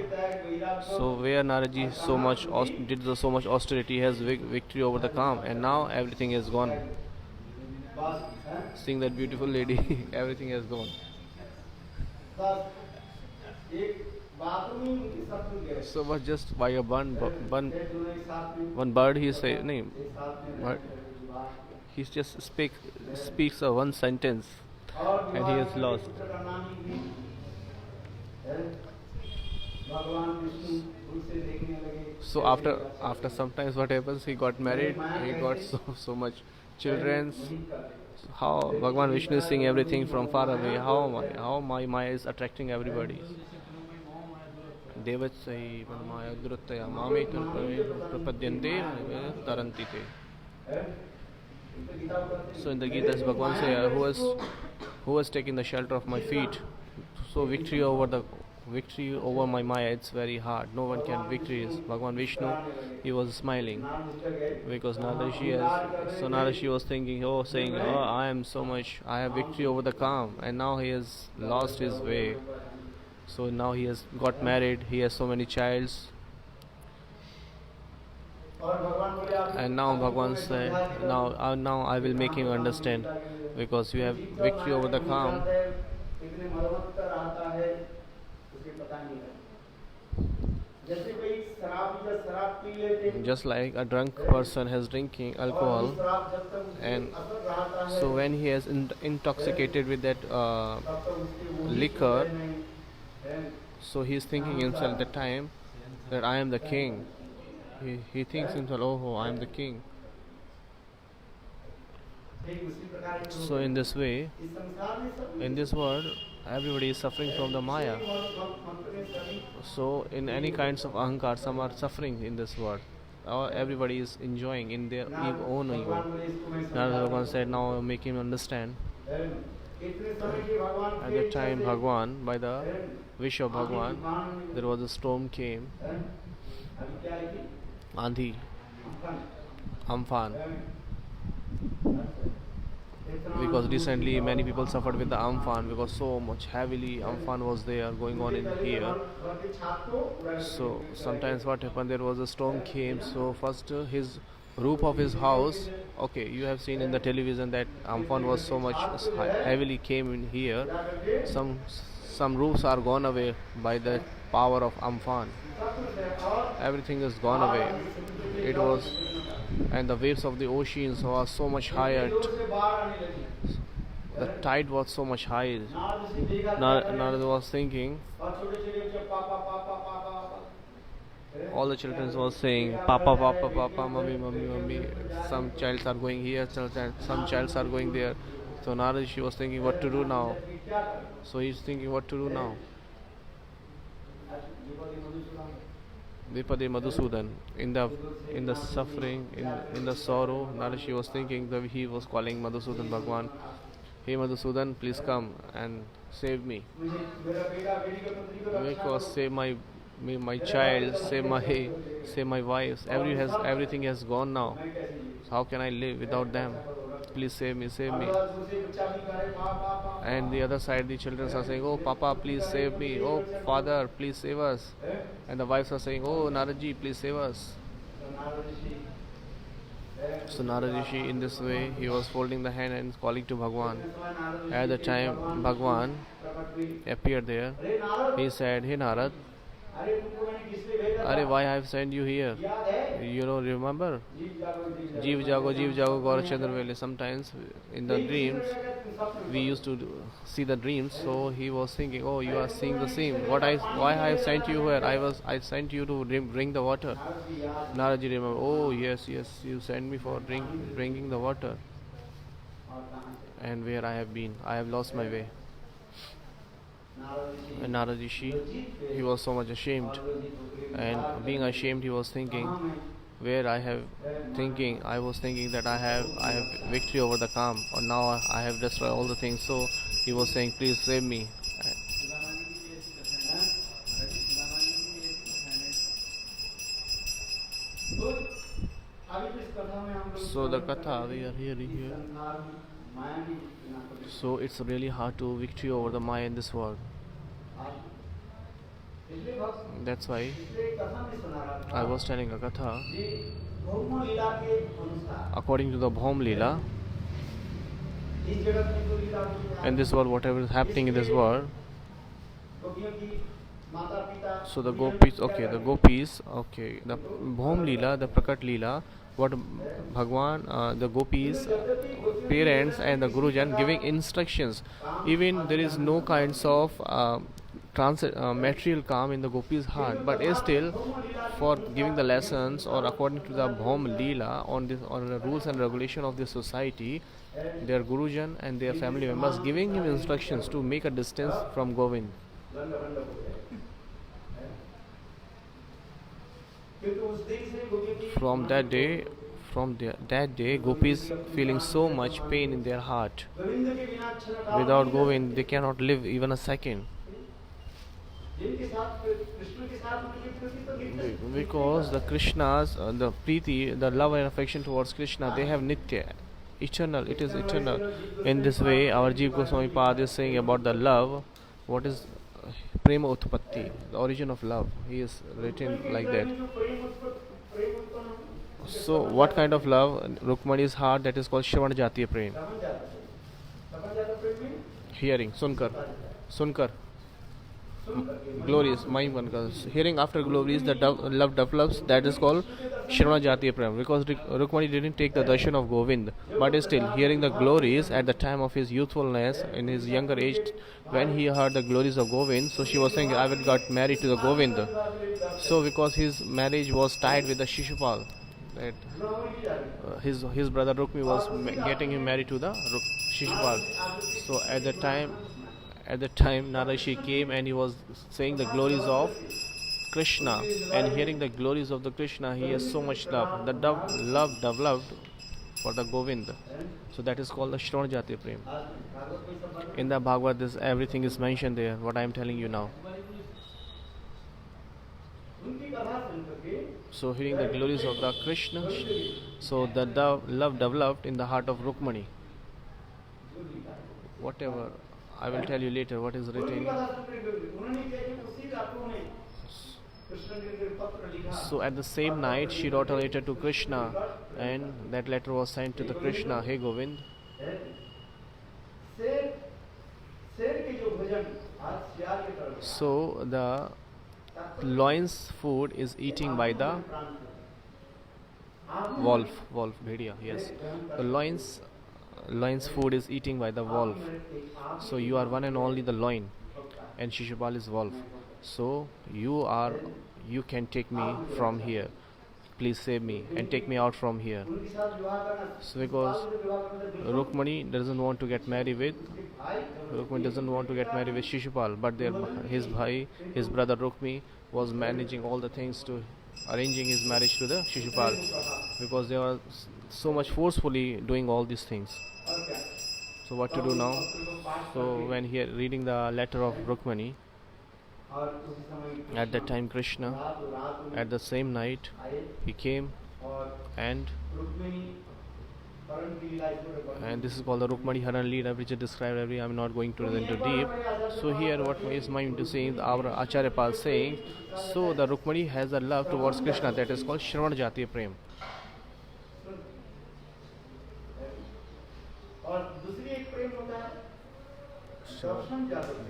So where Naraji so much did so much austerity, has victory over the calm, and now everything is gone. Seeing that beautiful lady, everything has gone. So was just by a one bird he say name. He just speaks a one sentence and he is lost. So after sometimes what happens, he got married, he got so much children. How Bhagwan Vishnu is seeing everything from far away. How my Maya is attracting everybody. Devatsai Maya Druttaya Mametun Prapadyante Tarantite. So in the Gita, as Bhagwan says, who has taken the shelter of my feet. So victory over my Maya, it's very hard. No one can victory. Bhagwan Vishnu, he was smiling because Narashi was thinking, I have victory over the calm, and now he has lost his way. So now he has got married, he has so many childs. And now Bhagwan said, now I will make him understand, because you have victory over the calm. Just like a drunk person has drinking alcohol, and so when he is intoxicated with that liquor, so he is thinking himself at the time that I am the king. He thinks himself, I am the king. So in this way, in this world, everybody is suffering from the Maya. So in any kinds of ahankar, some are suffering in this world. Everybody is enjoying in their own ego. Narada Bhagwan said, now make him understand. At that time, Bhagwan, by the wish of Bhagwan, there was a storm came. Andhi, Amphan. Because recently many people suffered with the Amphan, because so much heavily Amphan was there going on in here. So sometimes what happened, there was a storm came. So first his roof of his house, you have seen in the television that Amphan was so much heavily came in here. Some roofs are gone away by the power of Amphan. Everything is gone away. It was and the waves of the oceans were so much higher. जोर से बाढ़ आने लगी। The tide was so much high. Narad ऋषि देखा Narada was thinking, और छोटे-छोटे बच्चे पापा पापा पापा पापा। all the children were saying, Papa, Papa, Papa, Mummy, Mummy, Mummy. Some childs are going here, some childs are going there. So Narada Rishi was thinking what to do now. क्या करें? So he's thinking what to do now. द्विपदी Madhusudan. Vipadi Madhusudan, in the suffering, in the sorrow, Narada Rishi was thinking that he was calling Madhusudan Bhagwan. Hey Madhusudan, please come and save me. मुझे मेरा बेटा बेटी का पुत्री को रक्षा Because करो। save my child, save my wife. Everything has gone now. मैं कैसे जीऊँ? So how can I live without them? Please save me, save me. अगला दूसरे बच्चा भी कह रहे पापा पापा। And the other side, the children are saying, "Oh, Papa, please save me. Oh, Father, please save us." And the wives are saying, "Oh, Naraji, please save us." तो नारद ऋषि So Narada Rishi, in this way, he was folding the hand and calling to Bhagwan. At the time Bhagwan प्रकट हुई। appeared there, अरे Narad, he said, "Hey Narad, अरे तुमको मैंने किस लिए भेजा था? Are, why I have sent you here? याद है? You know, remember? जीव जागो Jeev Jago Gaurachandra Vele." Sometimes in the dreams, we used to see the dreams, so he was thinking, "Oh, you are seeing the same. Why I have sent you here? I sent you to bring the water." Naraji remember, "Oh, yes, you sent me for bringing the water. And where I have been, I have lost my way." And Narada Rishi, he was so much ashamed, and being ashamed, he was thinking, I was thinking that I have victory over the calm, or now I have destroyed all the things. So he was saying, "Please save me." So the katha we are hearing here. So it's really hard to victory over the Maya in this world. That's why I was telling a katha. According to the Bhaum Leela, in this world, whatever is happening in this world, so the gopis, the Bhaum Leela, the Prakat Leela, what Bhagwan, the gopis, parents and the Gurujan giving instructions. Even there is no kinds of material calm in the gopis' heart, but still for giving the lessons, or according to the Bhaum Leela on the rules and regulation of the society, their Gurujan and their family members giving him instructions to make a distance from Govind. From that day, gopis feeling so much pain in their heart. Without Govind, they cannot live even a second. Because the Krishna's, the Preeti, the love and affection towards Krishna, they have Nitya, eternal, it is eternal. In this way, our Jeev Goswami Pad is saying about the love, what is Prema Utpatti, the origin of love. He is written like that. So, what kind of love? Rukmani's heart, that is called Shravan Jatiya Prem. Hearing, Sunkar. Glories, hearing after glories, the love develops, that is called Shravana Jatiya Prem. Because Rukmani didn't take the darshan of Govind, but still hearing the glories at the time of his youthfulness, in his younger age, when he heard the glories of Govind, so she was saying, "I will got married to the Govind." So because his marriage was tied with the Shishupal, that his brother Rukmi was getting him married to the Shishupal. So at the time Narada Rishi came and he was saying the glories of Krishna, and hearing the glories of the Krishna, he has so much love. The love developed for the Govind. So that is called the Shravana Jatiya Prem. In the Bhagavad, everything is mentioned there, what I am telling you now. So hearing the glories of the Krishna, so the love developed in the heart of Rukmani. Whatever, I will tell you later what is written. So at the same night, she wrote a letter to Krishna, and that letter was sent to the Krishna. "Hey Govind, so the lion's food is eating by the wolf, bhedia, yes. The lion's food is eating by the wolf. So you are one and only the lion, and Shishupal is wolf. So you can take me from here. Please save me and take me out from here. So because Rukmani doesn't want to get married with Shishupal, but his brother Rukmi was managing all the things to arranging his marriage to the Shishupal, because they were so much forcefully doing all these things. So what to do now? So when he reading the letter of Rukmani, at that time Krishna, at the same night, he came and this is called the Rukmani Haran Leela, which is described every. I'm not going to into deep. So here, what is mind to say? Our Acharya Pal saying, so the Rukmani has a love towards Krishna that is called Shravan Jatiya Prem.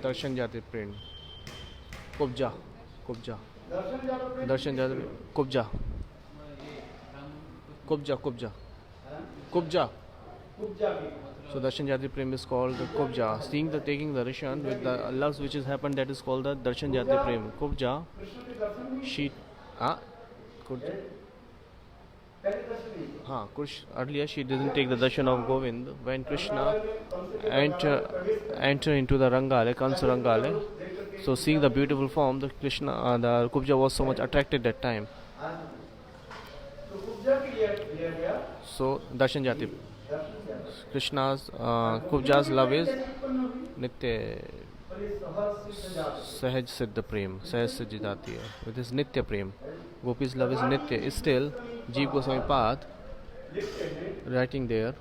Darshan Jatiya Prem. Kubja. Darshan Jatiya Kubja. So Darshan Jati Prem is called the Kubja. Seeing the taking the darshan with the loves which has happened, that is called the Darshan Jati Prem. Kubja, she earlier she didn't take the darshan of Govind. When Krishna enter into the Rangale, Kansa Rangale, so seeing the beautiful form, the Kubja was so much attracted that time. So Darshan Jati, Krishna's Kubja's love is Nitya Sahaj Siddha Prem, Sahaj Siddhi Jati hai. It is Nitya Prem. Gopi's love is Nitya. Still, Jeev Goswami Pad writing there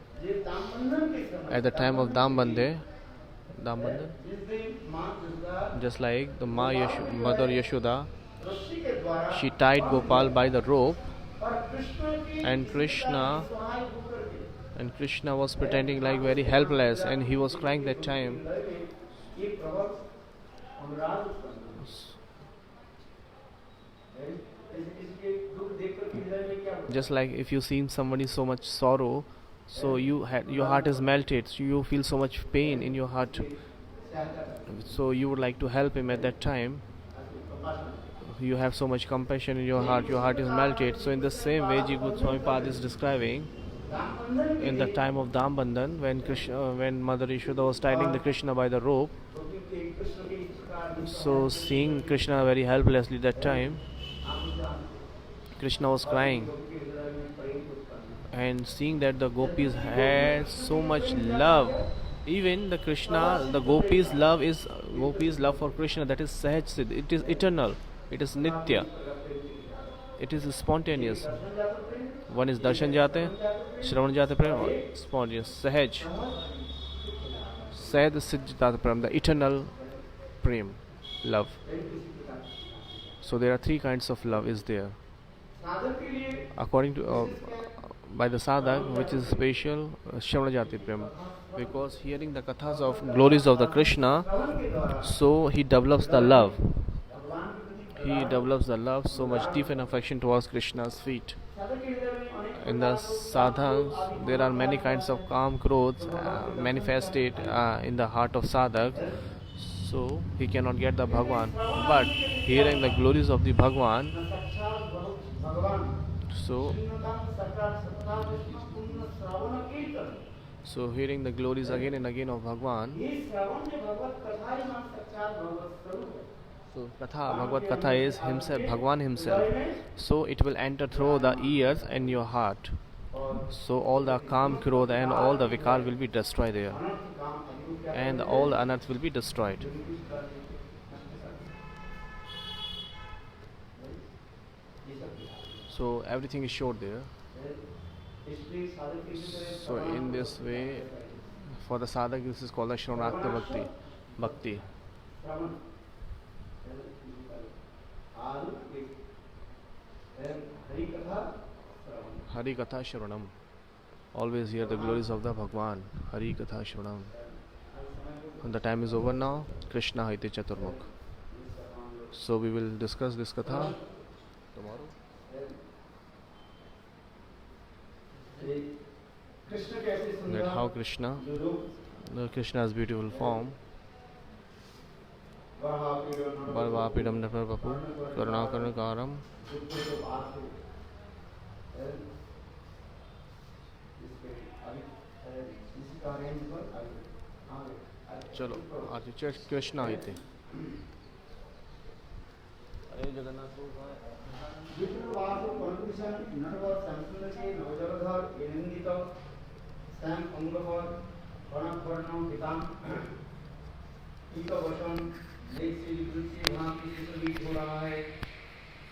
at the time of Dambandhe, just like the Mother Yashoda, she tied Gopal by the rope, and Krishna was pretending like very helpless, and he was crying that time. Just like if you see somebody so much sorrow, so your heart is melted, so you feel so much pain in your heart, so you would like to help him at that time. You have so much compassion in your heart is melted. So in the same way, Jeev Goswami Pad is describing in the time of Dambandhan, when Mother Yashoda was tying the Krishna by the rope. So seeing Krishna very helplessly that time, Krishna was crying, and seeing that the gopis had so much love, even the gopis love for Krishna, that is Sahaj Siddh, it is eternal, it is Nitya, it is spontaneous. One is Darshan Jate, Shravan Jate Prem, spontaneous, Sahaj Siddhi Prem, the eternal Prem, love. So there are three kinds of love is there. According to by the sadhak, which is special Shravana Jati Prem, because hearing the kathas of glories of the Krishna, so he develops the love. So much deep and affection towards Krishna's feet. In the sadhaks, there are many kinds of calm krodh manifested in the heart of sadhak, so he cannot get the Bhagwan. But hearing the glories of the Bhagwan, so hearing the glories again and again of Bhagwan, so Katha, Bhagavad Katha is himself, Bhagwan himself. So it will enter through the ears and your heart. So all the Kam, Krodha and all the Vikar will be destroyed there. And all the anarths will be destroyed. So everything is showed there. So in this way, for the sadhak, this is called the Shravanatma Bhakti. Hari Katha Shravanam. Always hear the glories of the Bhagwan. Hari Katha Shravanam. And the time is over now. Krishna Haite Chaturmukh. So we will discuss this Katha tomorrow. Krishna कैसे that सुंदर how Krishna, जो रूप Krishna's beautiful form, Varvapidam Naparvapu, Karunakarnakaram, चलो आगे कृष्ण आए थे अरे जगन्नाथ विष्णुवासु परपुरुषं नटवर संस्कृति नवजलधर इनंदित श्याम अंगवर वर्णवर्ण पिताम वचन लेख से विकृति भांति से सभी हो रहा है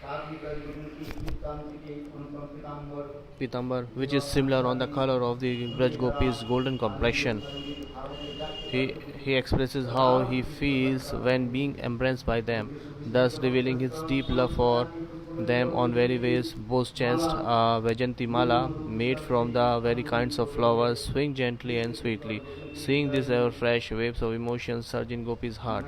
साथ ही कल की क्रांति के अनुपम Pitambar Pitambar, which is similar on the color of the Braj Gopis' golden complexion. He expresses how he feels when being embraced by them, thus revealing his deep love for them on very ways. Both chest a Vajanti Mala made from the very kinds of flowers swing gently and sweetly. Seeing these ever fresh waves of emotion surge in Gopi's heart.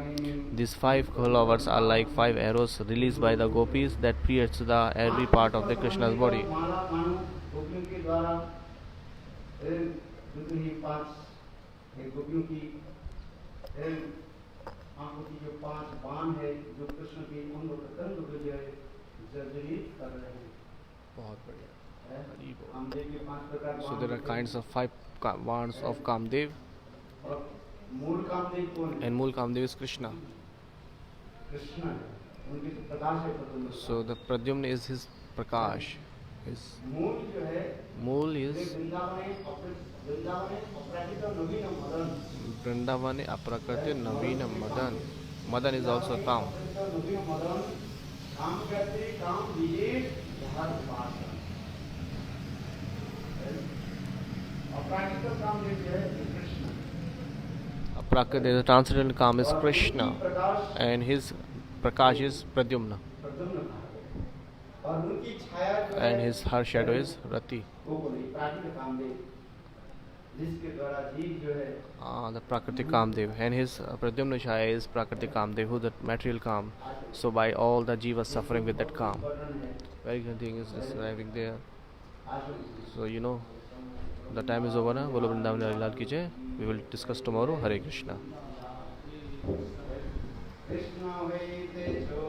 These 5 flowers are like 5 arrows released by the Gopis that pierce the every part of the Krishna's body. माला मानो गोपियों के द्वारा क्योंकि ही 5 गोपियों की आंखों की जो 5 बाण है जो कृष्ण के अंग प्रत्यंग को जो है जर्जरित कर रहे हैं बहुत बढ़िया कामदेव के 5 प्रकार So there are kinds of 5 wands of Kamdev, और मूल कामदेव कौन है and Mool Kamdev is Krishna. Krishna है उनके तो प्रकाश है प्रत्यंग So the Pradyumna is his Prakash. His मूल जो है Mool is वृंदावन अपराजित नवीन Madan Vrindavane Aprakriti Navina Madan. Madan is also Kam. नवीन मदन काम करते काम विशेष हर बात अपराजित काम जो है Krishna Aprakriti, the transcendental Kam is Krishna, Prakash and his Prakash is Pradyumna, Pradyumna था और उनकी छाया जो and है his her shadow is Rati. वो बोले प्राकृतिक कामदेव जिसके द्वारा जीव जो है The Prakriti Kamdev, and his Pradyumna Shaya is Prakriti Kamdev, who the material Kam. So by all the jivas suffering with that Kam. वर्णन है Very good thing is describing there. Ashu So you know, the time is over now. Bolo Vrindavan Hari Lal ki jai. We will discuss tomorrow. Hare Krishna. Krishna वे ते जो